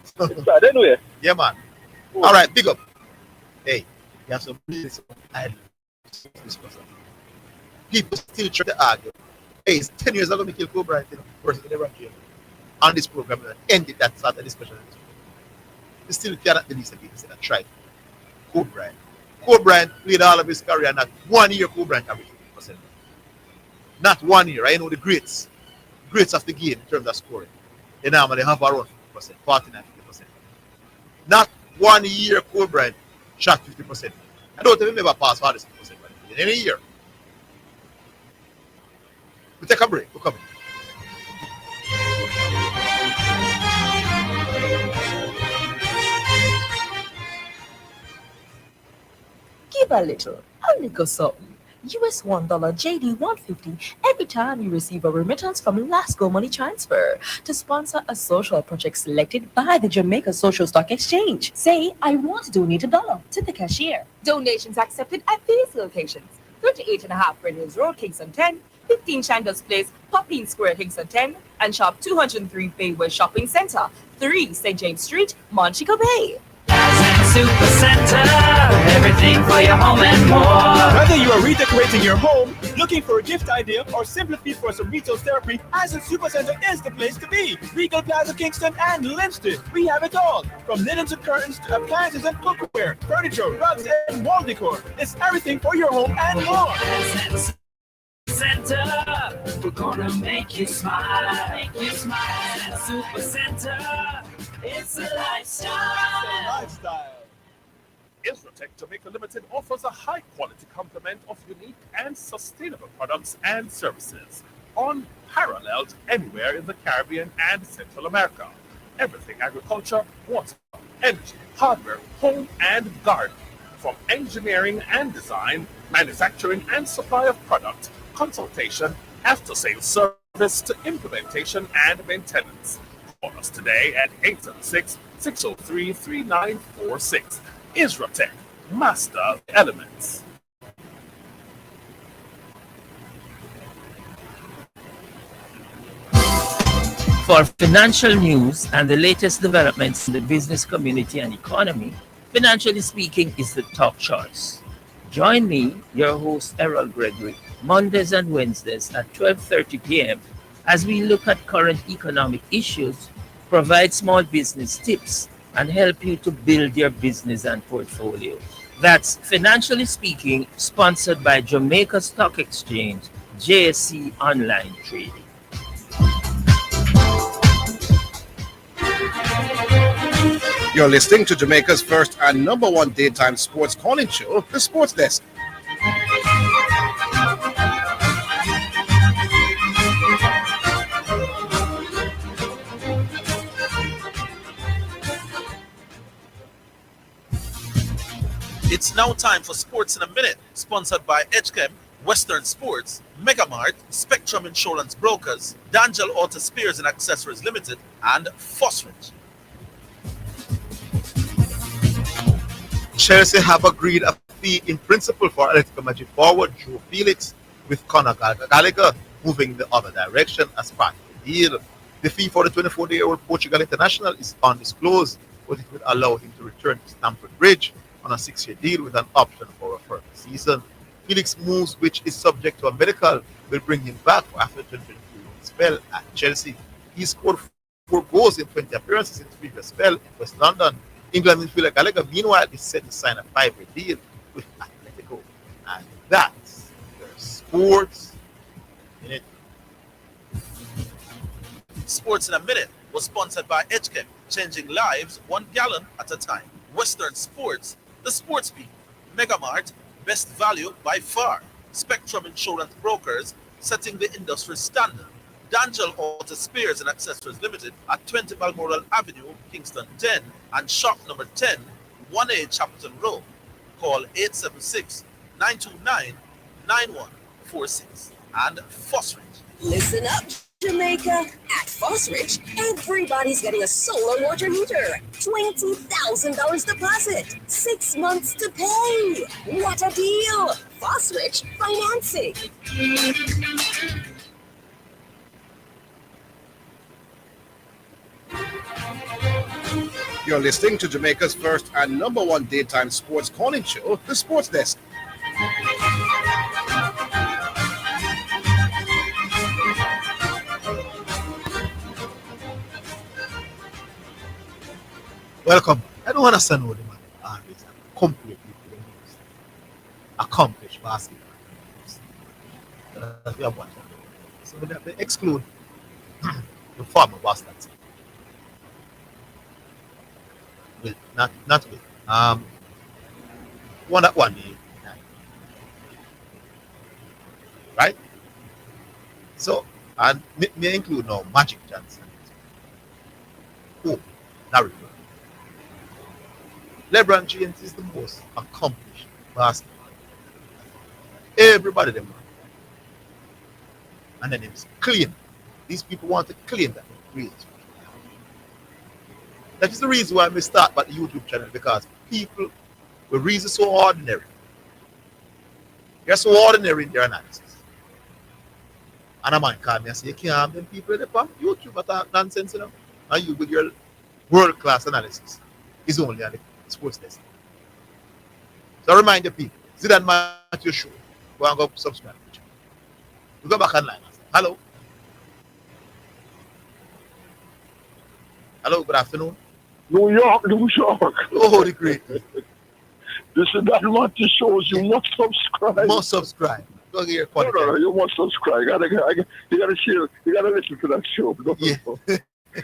It's bad anyway. Yeah, man. All right, big up. Hey, you have some really this person. People still try to argue. Hey, it's 10 years ago we killed Kobe Bryant, person never killed. On this program, and ended that start of discussion. You still cannot believe the people say that tried. Kobe Bryant. Kobe Bryant played all of his career, not 1 year Kobe Bryant averaged 50%. Not 1 year. I know the greats of the game in terms of scoring. They normally have around 50%, 49, 50%. Not 1 year Kobe Bryant shot 50%. I don't even ever pass 40% in any year. We take a break. We're coming. Give a little, a little something. US $1 JD 150 every time you receive a remittance from Lasco Money Transfer to sponsor a social project selected by the Jamaica Social Stock Exchange. Say, I want to donate $1 to the cashier. Donations accepted at these locations: 38.5 Red Hills Road, Kingston 10, 15 Chandos Place, Poppin Square, Kingston 10, and Shop 203 Bay West Shopping Center, 3 St. James Street, Montego Bay. Super Center, everything for your home and more. Whether you are redecorating your home, looking for a gift idea, or simply fit for some retail therapy, Ascent Supercenter is the place to be. Regal Plaza, Kingston, and Livingston. We have it all, from linens and curtains to appliances and cookware, furniture, rugs, and wall decor. It's everything for your home and more. Ascent Center, we're gonna make you smile. Ascent Super Center, it's a lifestyle. Isratech Jamaica Limited offers a high-quality complement of unique and sustainable products and services, unparalleled anywhere in the Caribbean and Central America. Everything agriculture, water, energy, hardware, home, and garden. From engineering and design, manufacturing and supply of product, consultation, after-sales service to implementation and maintenance. Call us today at 876-603-3946. Isratech, master of elements. For financial news and the latest developments in the business community and economy, Financially Speaking is the top choice. Join me, your host Errol Gregory, Mondays and Wednesdays at 12:30 p.m. as we look at current economic issues, provide small business tips, and help you to build your business and portfolio. That's Financially Speaking, sponsored by Jamaica Stock Exchange, JSC Online Trading. You're listening to Jamaica's first and number one daytime sports calling show, The Sports Desk. It's now time for Sports in a Minute, sponsored by Edgechem, Western Sports, Megamart, Spectrum Insurance Brokers, D'Angelo Auto Spares and Accessories Limited, and Fosridge. Chelsea have agreed a fee in principle for Atletico Madrid forward Joe Felix, with Conor Gallagher moving the other direction as part of the deal. The fee for the 24-year-old Portugal international is undisclosed, but it would allow him to return to Stamford Bridge on a 6-year deal with an option for a further season. Felix moves, which is subject to a medical, will bring him back after 2023 spell at Chelsea. He scored 4 goals in 20 appearances in his previous spell in West London. England midfielder Gallagher, meanwhile, is set to sign a 5-year deal with Atletico. And that's your Sports in it. Sports in a Minute was sponsored by Edgechem, changing lives 1 gallon at a time. Western Sports, the sports people. Megamart, best value by far. Spectrum Insurance Brokers, setting the industry standard. D'Angelo Auto Spares and Accessories Limited at 20 Balmoral Avenue, Kingston 10, and shop number 10, 1A Chapelton Road. Call 876-929-9146. And Fosridge. Listen up, Jamaica. At Fosrich, everybody's getting a solar water heater. $20,000 deposit. 6 months to pay. What a deal! Fosrich financing. You're listening to Jamaica's first and number one daytime sports calling show, The Sports Desk. Welcome. I don't understand what the man always completely accomplished basketball players. We have watched. So they exclude the former Boston team. Well, not with. One at one day. Right? So, and me include now Magic Johnson. Oh, Larry Bird. LeBron James is the most accomplished basketball player. Everybody them. And then it's claim. These people want to claim that they're great. That is the reason why we start about the YouTube channel, because people were reason so ordinary. They're so ordinary in their analysis. And a man called me and say, you can't have them people in the YouTube but talk nonsense, you know. And you with your world-class analysis is only on the Sports Desk. So remind the people, Zidane Matthers show. Go and go subscribe. We go back online. Hello. Hello, good afternoon. New York. Oh, the great. This is that Matthers shows. You must subscribe. Must subscribe. Go get your content. No, you must subscribe. You gotta share. You gotta listen to that show. Yeah.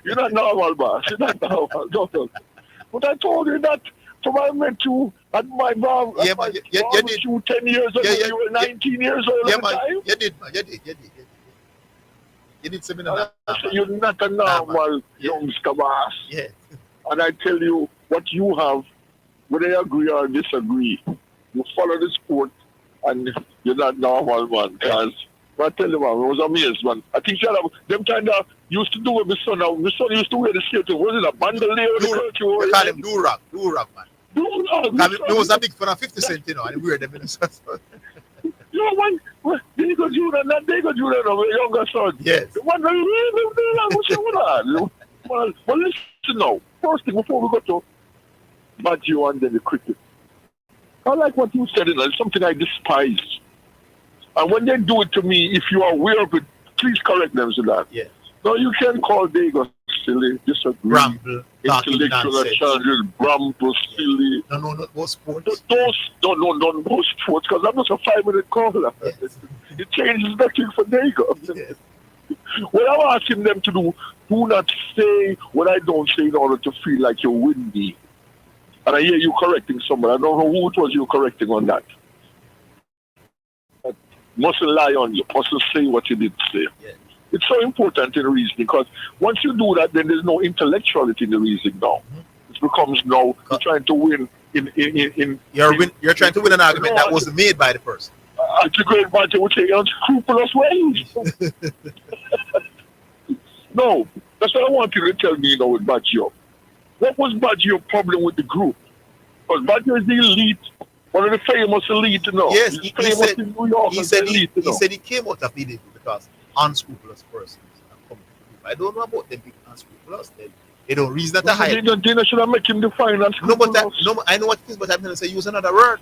You're not normal, boss. You're not normal. Don't. But I told you that from I met you at my bar. Yeah, man. You did. You 10 years ago. You were 19 years old at the time. You did, man. You did. You did seminar. You're not a normal youngster, boss. Yeah. And I tell you, what you have, whether I agree or disagree, you follow the sport and you're not normal, man. Because I tell you, man, I was amazed, man. I think them kind of used to do with my son. My son used to wear the shirt. Was it a bandolier? They call him do-rag, man. Do-rag. He was a big fan of 50 Cent, you know, and he wear them in the You know, man, they go do that, not they go do that, my younger son. Yes. The one well, listen now. First thing, before we go to Baggio and then the cricket, I like what you said, it's something I despise. And when they do it to me, if you are aware of it, please correct them to that. Yes. No, you can call Dago silly, disagree. Bramble, intellectual charges, Bramble, silly. No, not those sports. Those sports, because I'm just a 5-minute caller. Yes. It changes nothing for Dago. Yes. What I'm asking them to do not say what I don't say in order to feel like you win me. And I hear you correcting someone. I don't know who it was you correcting on that. But mustn't lie on you. Mustn't say what you did say. Yes. It's so important in reasoning, because once you do that, then there's no intellectuality in the reasoning now. Mm-hmm. It becomes now you're trying to win You're trying to win an argument that wasn't made by the person. It's a great budget would say unscrupulous ways. No, that's what I want you to tell me, with Baggio. What was Baggio's problem with the group? Because Baggio is the elite, one of the famous elite, Yes, he said, in New York. He said he came out of it because unscrupulous persons are coming to the group. I don't know about them being unscrupulous. They don't reason to hide. They should have made him define unscrupulous. No, I know what it is, but I'm going to say use another word.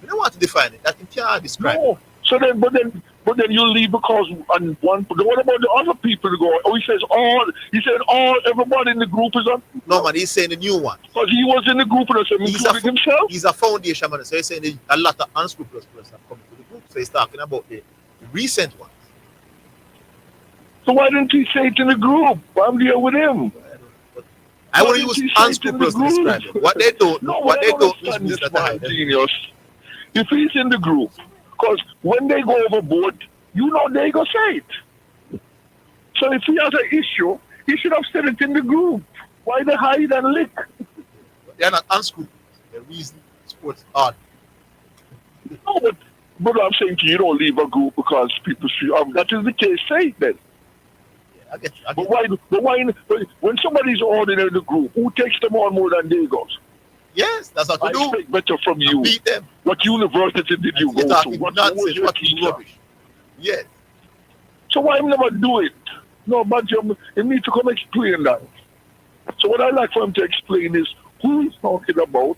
You don't want to define it. That you can't describe it. So then, but then you leave because on one. What about the other people to go? Oh, he said everybody in the group is on. No, man, he's saying the new one. Because he was in the group and including himself. He's a foundation man, so he's saying a lot of unscrupulous persons have come to the group. So he's talking about the recent ones. So why didn't he say it in the group? I'm there with him. I want to use unscrupulous to describe it. What they don't means that I genius. If he's in the group, because when they go overboard, they go say it. So if he has an issue, he should have said it in the group. Why they hide and lick? They're not unscrupulous. They're reason sports hard. No, but I'm saying to you, don't leave a group because people feel that is the case. Say it then. I get you. But why when somebody's ordinary in the group, who takes them on more than they go? Yes, that's what I we do. expect better from you. Beat them. What university did you go to? What was your teacher? Yes. So why never do it? No, but you need to come explain that. So what I like for him to explain is who he's talking about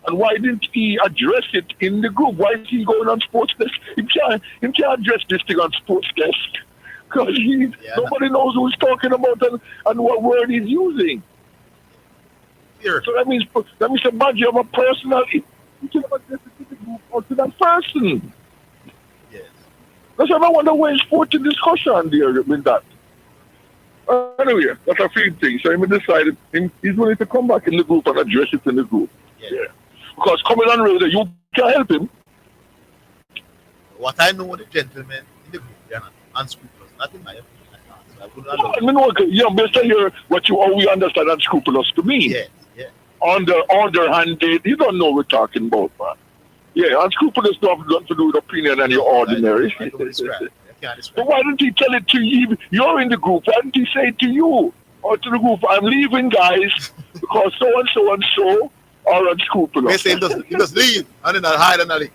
and why didn't he address it in the group? Why is he going on sports desk? He can't address this thing on sports desk because nobody knows who he's talking about and what word he's using. Here. So that means a badge of a personality. You should have addressed it to the group or to that person. Yes. That's why I wonder where is sport in discussion there with that. Anyway, that's a free thing. So he decided he's willing to come back in the group and address it in the group. Yeah. Because coming on radio, you can't help him. What I know the gentlemen in the group, they are not unscrupulous. Not in my opinion. So I wouldn't allow based on how we understand unscrupulous to me. Yes, yeah. Underhanded, you don't know what we're talking about, man. Yeah, unscrupulous don't have nothing to do with opinion and your ordinary. I don't describe. But why didn't he tell it to you? You're in the group. Why didn't he say it to you or to the group? I'm leaving, guys, because so and so are unscrupulous. They say he just leave and then I'll hide and I'll leave.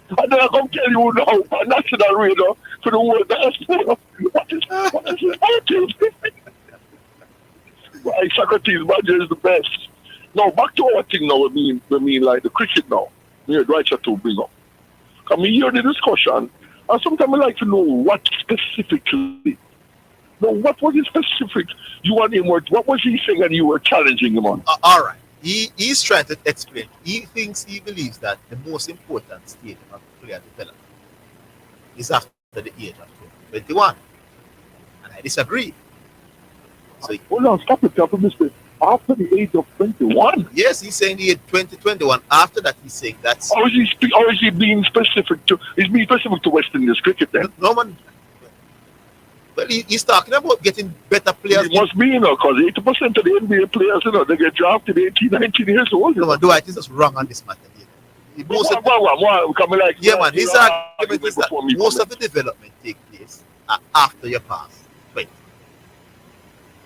And then I come tell you now, on national radio, for the world diaspora, what is his motive? Why Socrates Badger is the best. Now, back to our thing now, we mean like the cricket now. Yeah, right to bring up. Come hear the discussion. And sometimes I like to know what specifically. No, what was it specific? You and him, what was he saying and you were challenging him on? All right. He's trying to explain. He believes that the most important stage of player development is after the age of 21. And I disagree. So hold on, stop it, Mr. After the age of 21? Yes, he's saying the age 2021. After that, he's saying that's... Or is he being specific to West Indies cricket then? No man. Well, he's talking about getting better players. It must be, because 80% of the NBA players, they get drafted 18, 19 years old. No, man, Dwight is just wrong on this matter here. His argument is that most of the development take place after you pass 20.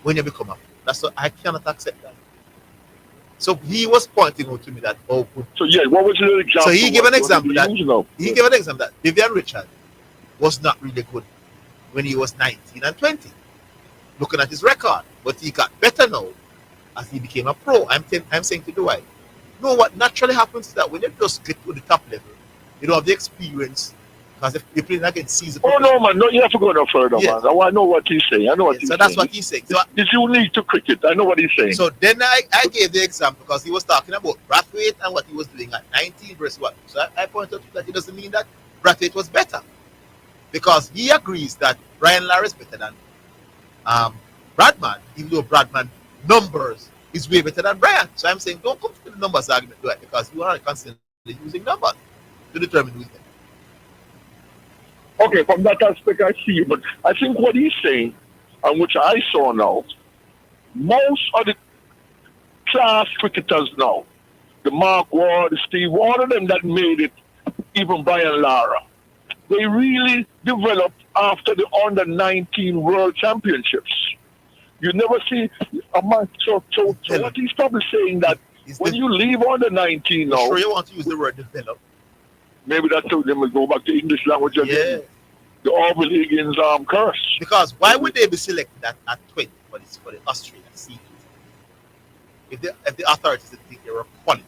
When you become a player. That's what I cannot accept that. So he was pointing out to me that So what was the example? So he gave an example that Vivian Richard was not really good when he was 19 and 20. Looking at his record, but he got better now as he became a pro. I'm saying to Dwight, no, what naturally happens is that when you just get to the top level, you don't have the experience. Because if you're playing against season. Oh no, man! No, you have to go no further, man. I know what he's saying. So that's what he's saying. So it's unique to cricket. I know what he's saying. So then I gave the example because he was talking about Brathwaite and what he was doing at 19 versus what. So I pointed out that it doesn't mean that Brathwaite was better, because he agrees that Brian Lara is better than Bradman, even though Bradman numbers is way better than Brian. So I'm saying don't come to the numbers argument, Dwight, because you are constantly using numbers to determine who's better. Okay, from that aspect I see, but I think what he's saying, and which I saw now, most of the class cricketers now, the Mark Ward, the Steve, all of them that made it, even Brian Lara, they really developed after the under-19 World Championships. You never see a man. So what he's probably saying that when you leave under-19 now... Sure you want to use the word develop? Maybe that's how they will go back to English language again. The Orville Higgins curse. Because why would they be selected at 20 for the Australian season? If the authorities think they were quality.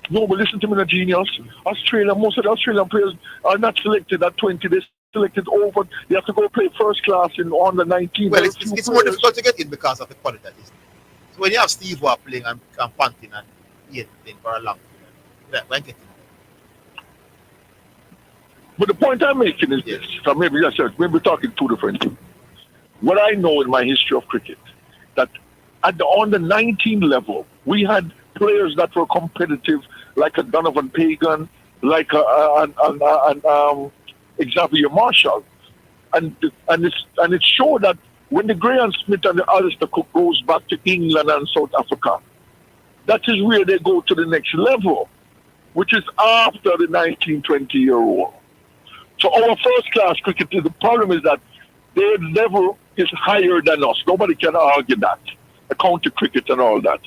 No, but listen to me, genius. Australia, most of the Australian players are not selected at 20. They're selected over. They have to go play first class in under 19. Well, it's more difficult to get in because of the quality that is. So when you have Steve Waugh playing and punting and playing for a long time, when getting. But the point I'm making is this. So maybe we're talking two different things. What I know in my history of cricket, that at the under 19 level, we had players that were competitive, like a Donovan Pagan, like Xavier Marshall, and it showed that when the Graham Smith and the Alistair Cook goes back to England and South Africa, that is where they go to the next level, which is after the 19, 20-year-old. So our first-class cricket, the problem is that their level is higher than us. Nobody can argue that. The county cricket and all that.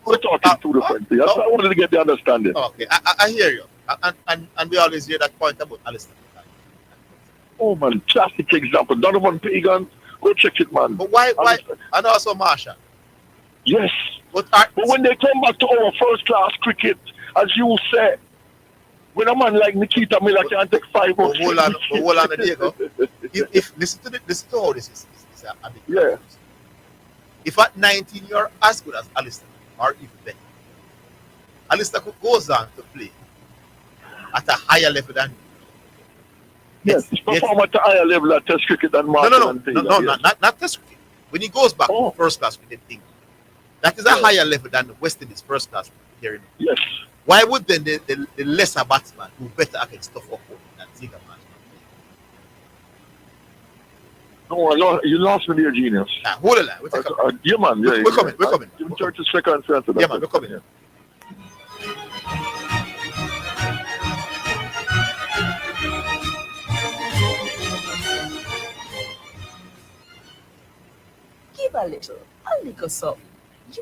We're talking two different things. That's why I wanted to get the understanding. Okay, I hear you. And we always hear that point about Alistair. Oh man, classic example. Donovan Pagan, go check it, man. But why? And also Marshall. Yes. But when they come back to our first class cricket, as you say, when a man like Nikita Miller can take 5 or 6 hold on, Diego. If listen to how this is a big yeah. If at 19 you're as good as Alistair, or even better, Alistair goes on to play at a higher level than you. Yes, he's perform at a higher level at Test cricket than Marshall and things. No, not Test cricket. When he goes back to first class cricket thing, that is a higher level than the West Indies first class here in Yes. Why would then the lesser batsman do better against tough opponent than Zidane? No, you lost me there, genius. Hold on, we're yeah, man. Yeah, we're coming. Give me 30 seconds to answer that. Yeah, man, we're coming. Yeah. Give a little something.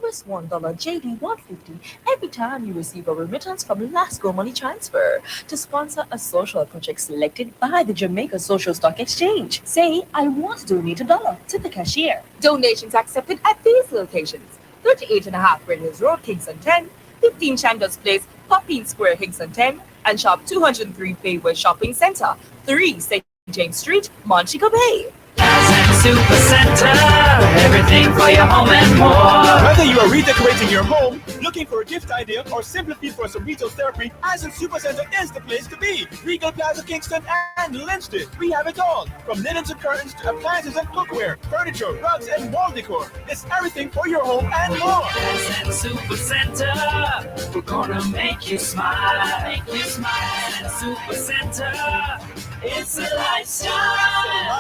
US $1 JD 150 every time you receive a remittance from Lasco Money Transfer to sponsor a social project selected by the Jamaica Social Stock Exchange. Say, I want to donate $1 to the cashier. Donations accepted at these locations: 38.5 Red Hills Road, Kingston 10, 15 Chandos Place, Poppin Square, Kingston 10, and Shop 203 Bayway Shopping Center, 3 St. James Street, Montego Bay. Super Center, everything for your home and more. Whether you are redecorating your home, looking for a gift idea, or simply looking for some retail therapy, Ascent Super Center is the place to be. Regal Plaza, Kingston, and Linston. We have it all, from linens and curtains to appliances and cookware, furniture, rugs, and wall decor. It's everything for your home and more. Ascent Super Center, we're gonna make you smile. Ascent Super Center, it's a lifestyle.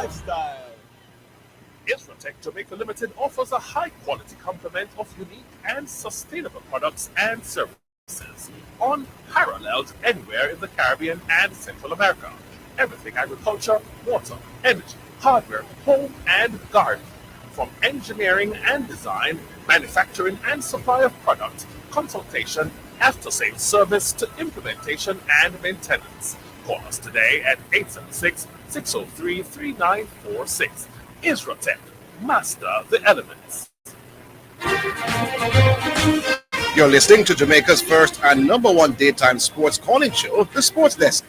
Infratech Jamaica Limited offers a high-quality complement of unique and sustainable products and services, unparalleled anywhere in the Caribbean and Central America. Everything agriculture, water, energy, hardware, home, and garden. From engineering and design, manufacturing and supply of products, consultation, after-sales service to implementation and maintenance. Call us today at 876-603-3946. Isratech, master the elements. You're listening to Jamaica's first and number one daytime sports calling show, The Sports Desk.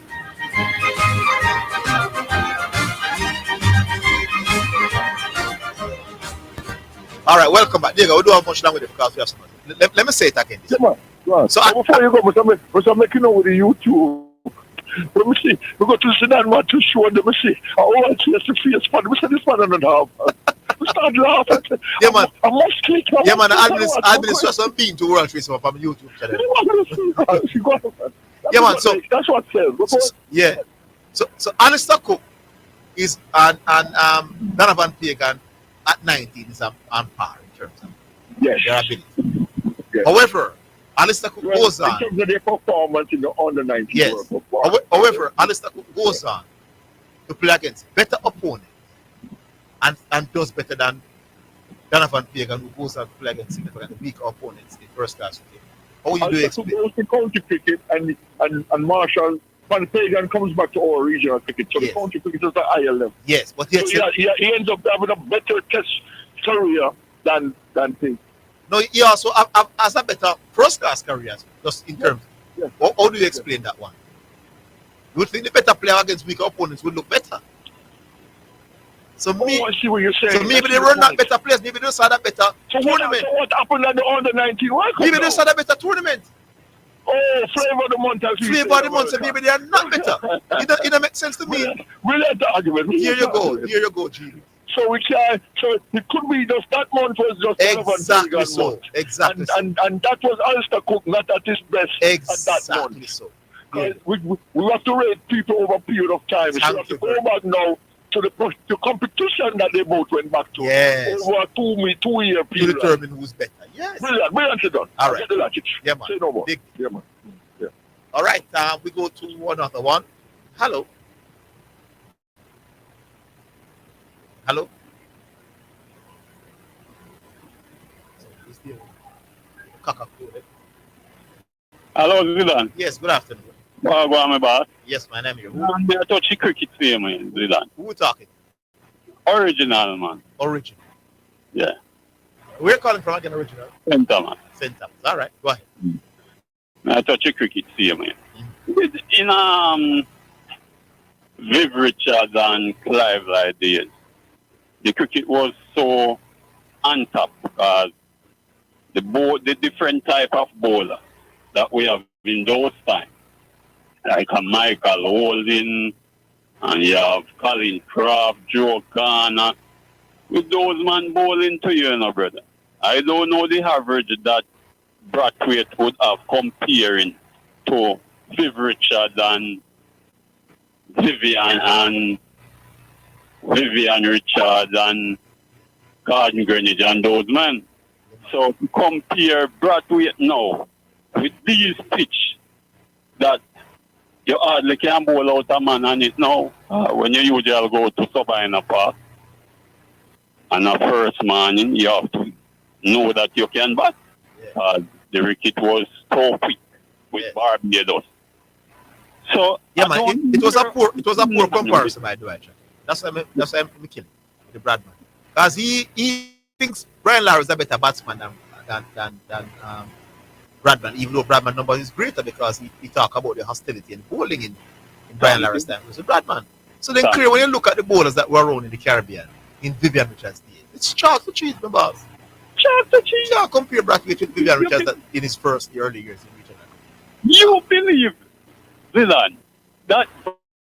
All right, welcome back. Diego, we don't have much long with it because we have so much. Let me say it again. Yeah, man. So before you go, I'm making out with the YouTube. Let me see. We go to Zidane Matthers show and let me see. I see the face for we said this man doesn't have. We start laughing. Yeah, man. I must click. Yeah, man. Administration being to World Trade Center from YouTube channel. Yeah, man. So that's what says. Yeah. So Alistair Cook is and Donovan Pagan at 19 is on par in terms of their ability. Yes. However, Alistair Cook goes on. In terms of their performance in the under 19 yes. However, Alistair Cook goes on to play against better opponents and does better than Donovan Pagan, who goes on to play against significantly weaker opponents in first class cricket. How you do explain? Goes to county cricket and Marshall Van Pagan comes back to our regional cricket. So the county cricket is at a higher level. Yes, but he ends up having a better test career than Pagan. No, he also has a better first class career, just in terms. Yes. How do you explain that one? You would think the better player against weaker opponents would look better. So I see what you're saying. So maybe they run that better players, maybe they just had a better tournament. So what happened at the under 19 World Cup? Maybe they just had a better tournament. Oh, flavor of the month. Flavor of the month, so maybe they are not better. It don't make sense to me. We'll let the argument. Here you go, G. So we can. So it could be just that month was just exactly so. Month. Exactly. And that was Alistair Cook not at his best at that month. So. Yeah. We have to rate people over a period of time. So we have to go back now to the competition that they both went back to. Yes. Over a 2 year period. To determine who's better. Yes. Brilliant done. All right. Get the logic. Yeah, man. Say no more. Big. Yeah, man. Yeah. All right. We go to another one. Hello. Hello? So, is there cock-a-cool? Hello, Zidane. Yes, good afternoon. Go on, my boss. Yes, my name here. Man, I touch the cricket for you, man, Zidane. Who talking? Original, man. Original. Yeah. We're calling from again, original. Center, man. St. Thomas. All right, go ahead. I touch the cricket for you, man. In Viv Richards and Clive like days, the cricket was so on top because the different type of bowler that we have in those times, like a Michael Holding, and you have Colin Craft, Joe Garner, with those man bowling to you, brother. I don't know the average that Brathwaite would have comparing to Viv Richards and Vivian Richards and Gordon Greenwich and those men. So compare Brathwaite now with these pitch that you hardly can bowl out a man on it now. When you usually go to Sabina Park and a first morning, you have to know that you can bat. The wicket was so quick with Barbados. So yeah, man, it was a poor comparison by Dwight. That's why I'm killing the Bradman. Because he thinks Brian Lara is a better batsman than Bradman, even though Bradman number is greater because he talk about the hostility and bowling in Brian Lara's time. It was a Bradman. So then clear when you look at the bowlers that were around in the Caribbean, in Vivian Richards' day, it's chalk to cheese, my boss. Chalk to cheese. Yeah, compare Brathwaite with Vivian Richards in his first early years in regional. You believe, Zidane, that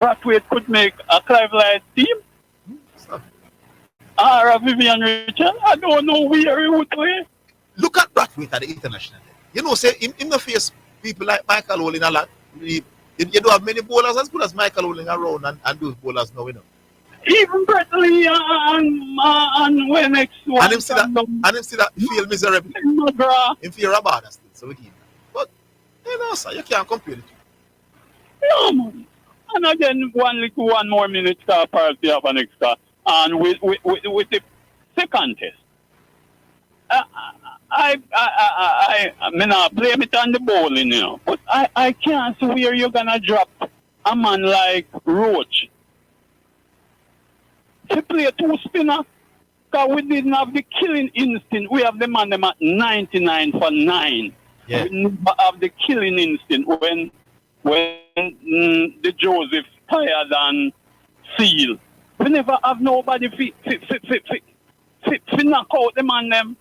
Brathwaite could make a Clive Lyall team? Or a Vivian Richards? I don't know where he would play. Look at Brathwaite at the international. You know, say in the face people like Michael Holding a lot. You don't have many bowlers as good as Michael Holding around and those bowlers now, you know. Even Bradley and Wenix. And him see that he feel miserable. Him feel rabada still, so we keep that. But you know, sir, you can't compare the two. No, man. And again, one more minute star party of an extra. And with the second test. I mean, I blame it on the bowling, you know. But I can't see where you're gonna drop a man like Roach to play two spinner. Because we didn't have the killing instinct. We have the man them at 99 for 9. Yeah. We never have the killing instinct when the Joseph tired and Seal. We never have nobody fit knock out the man them.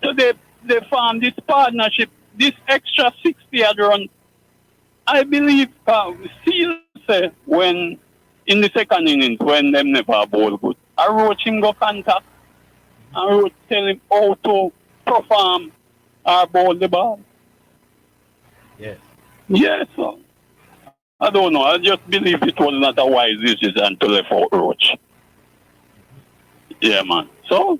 So they form this partnership, this extra 60 had run. I believe Seal say when in the second innings when them never bowl good. I wrote him go contact and wrote tell him how to perform or bowl the ball. Yes. Yes, sir. I don't know. I just believe it was not a wise decision to left out Roach. Yeah, man. So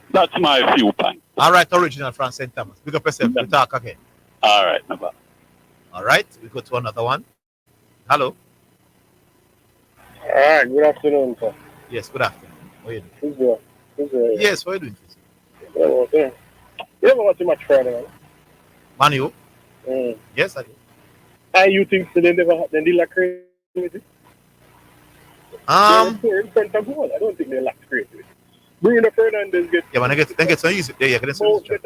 that's my viewpoint. All right, original from St. Thomas. Big up yourself. We'll talk again. All right, no. All right, we go to another one. Hello. All right, good afternoon, sir. Yes, good afternoon. How are you doing? Who's there? Yes, how are you doing? Yeah, okay. You ever watch too much Friday, man? Manu? Yes, I do. You think so they did like crazy? In front of goal. I don't think they lack creativity. Bruno Fernandes get. Yeah, man, they get so easy. Yeah, get so easy.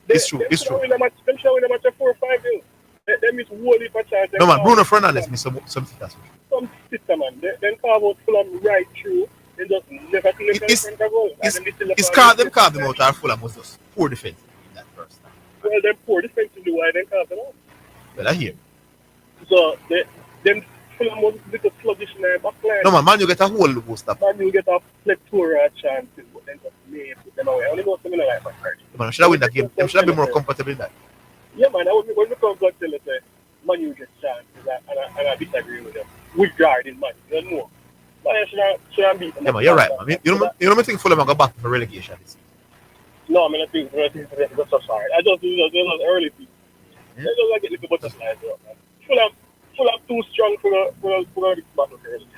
It's true. It's true. Them showing them at 4 or 5 games. They miss whole heap of chance. No, man, Bruno Fernandes missed some sitters. Some sitter, man. Then carve out Fulham right through. They just never clear in front of goal. It's carved them out or Fulham was just poor defense in that first time. Well, them poor defensively, why they carve them out? Well, I hear. So, them Fulham was a little sluggish in their backline. No, man, you get a whole boost up. Man, you get a plethora of chances, but then just lay put them away. I only know something like that. Man, should I win that game? Should I be more comfortable in that? Yeah, man, when we come back to say, Man, you get chances, and I disagree with them. With Garden, man, you know. Man, should I beat them? Yeah, man, you're right, man. You don't think Fulham are going back for relegation this season? No, I mean, I think that's so sorry. I just do those early people. They just like get little butterflies up, man. Fulham too strong for the battle for relegation.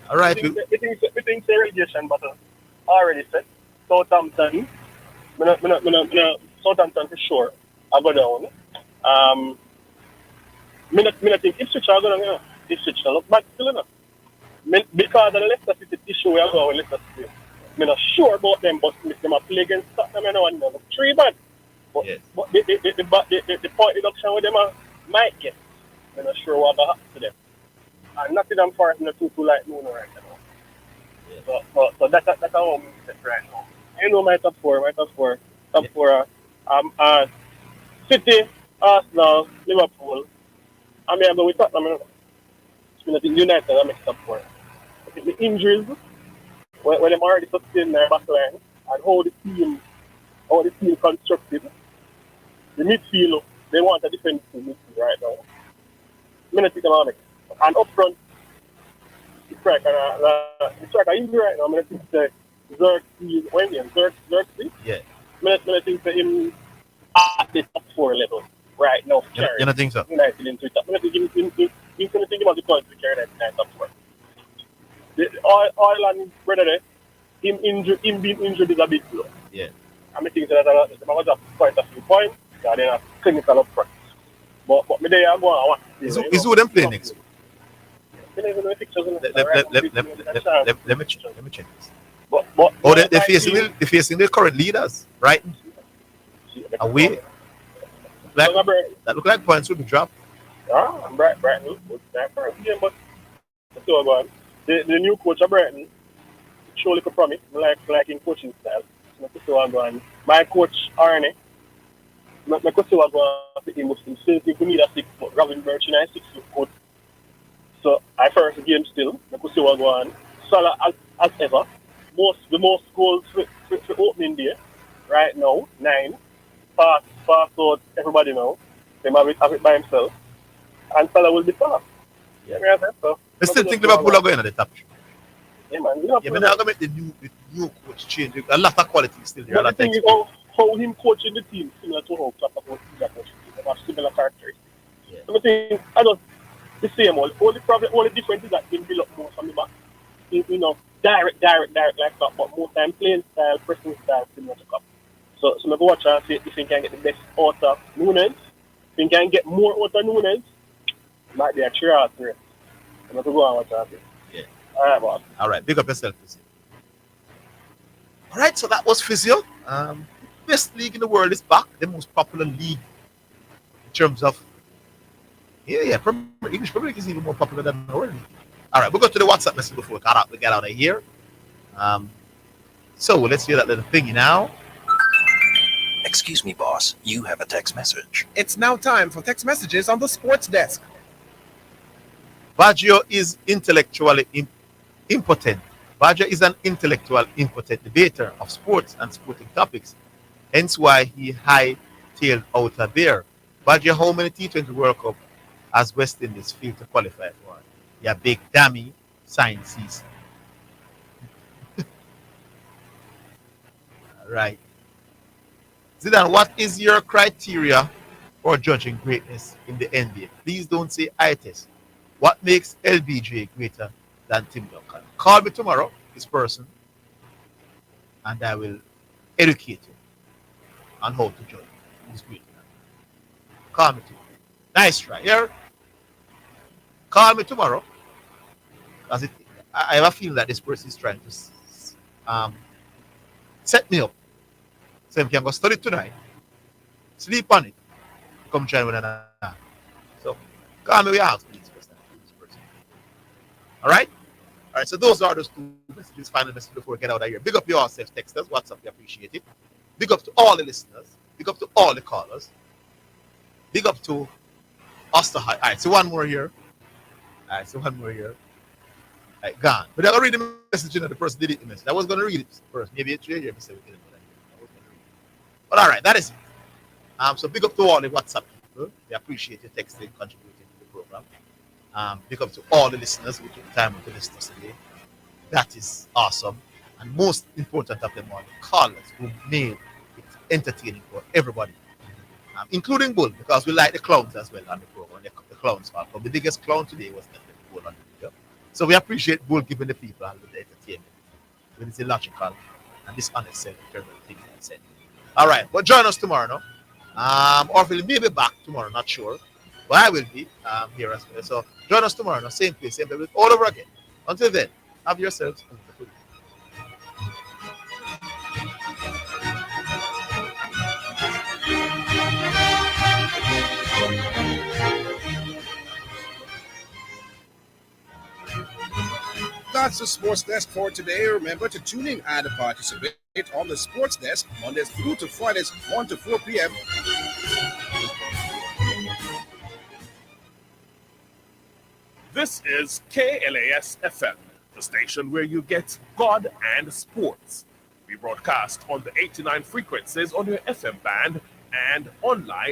All right. We think the relegation battle already set. Southampton, Southampton for sure. I go down. Me not think Ipswich are going to Ipswich not look bad still enough. Because of the Leicester City issue we are going with Leicester City. I'm not sure about them, but if them play against Tottenham, I know and look three bad. But, yes. but the point deduction with them might get. I'm not sure what will happen to them. And Nottingham Forest not too like Nuno right now. Yeah. So that's how I'm set right now. I know my top four. Top four City, Arsenal, Liverpool. I mean, I go with Tottenham. I think United are mixed up for it. I think the injuries, when them already sustained their back line, and how the team constructed, the midfield, they want a defensive midfield right now. I think them are mixed. And up front, the striker injury right now, I think the Xerxes. Yeah. I think that him at the top four level right now. You don't think so? United in Twitter. I think he's going to think about the points to carry that top four. Ireland brother there, him being injured is a bit low. Yeah. I think that they must have quite a few points. They are clinical up front. But me there I go and watch. Is who them play next week? Let me check this. But they're facing the current leaders, right? Away. That look like points will be dropped. I'm Brighton. But the new coach of Brighton surely could promise, like in coaching style. My coach Arne, my coach was going to him since he need a 6 foot. Robin Birch in a 6 foot coach. So I first game still, my coach was going Salah as ever. The most goals for opening day right now, 9. Pass out everybody now. They have it by himself. And Salah will be fast. Yeah. So, I still think Liverpool are going at the top. Yeah, man. Yeah, but now going to make the new coach change. A lot of quality is still there. But the thing is how him coaching the team similar to how Klopp coaching the team. They have similar characteristics. Yeah. So I think I just the same. Only difference is that he build up more from the back. Direct like that, but more time playing style, pressing style similar to Klopp. So I go watch and see if he can get the best out of Nunes. If he can get more out of Nunes, it might be a trial to it. I'm going to go and watch and see. Yeah. All right, boss. All right, big up yourself, Physio. All right, so that was Physio. Best league in the world is back. The most popular league in terms of English Premier League is even more popular than the world league. All right, we'll go to the WhatsApp message before we get out of here. So let's hear that little thingy now. Excuse me, boss. You have a text message. It's now time for text messages on the sports desk. Baggio is intellectually impotent. Baggio is an intellectual impotent debater of sports and sporting topics. Hence why he high-tailed out of there. Baggio, how many T20 World Cup has West Indies failed to qualify for? Yeah, big dummy, sciences. All right. Zidane, what is your criteria for judging greatness in the NBA? Please don't say eye test. What makes LBJ greater than Tim Duncan? Call me tomorrow, this person, and I will educate you on how to judge who's greater. Call me tomorrow. Nice try. Here. Call me tomorrow. Because I have a feeling that this person is trying to set me up. So if you can go study tonight, sleep on it, come join with another. So call me, we ask this person. All right? All right, so those are those two messages, final messages before we get out of here. Big up yourself, texters, WhatsApp, we appreciate it. Big up to all the listeners. Big up to all the callers. Big up to Oster High. All right, so one more here. All right, gone. But I'm going to read the message, the person did it the message. I was going to read it first. Maybe it's here. But all right, that is it. So big up to all the WhatsApp people. We appreciate your texting, contributing to the program. Big up to all the listeners who took time to listen to us today. That is awesome. And most important of them all, the callers who made it entertaining for everybody, including Bull, because we like the clowns as well on the program. The clowns part. But the biggest clown today was definitely Bull on the video. So we appreciate Bull giving the people a little entertainment with his illogical and dishonest things that he said. All right, but join us tomorrow, no? Orville may be back tomorrow, not sure, but I will be here as well. So join us tomorrow, no? Same place, all over again. Until then, have yourselves a wonderful day. That's the Sports Desk for today. Remember to tune in and participate on the Sports Desk Mondays through to Fridays, 1 to 4 p.m. This is KLAS FM, the station where you get God and sports. We broadcast on the 89 frequencies on your FM band and online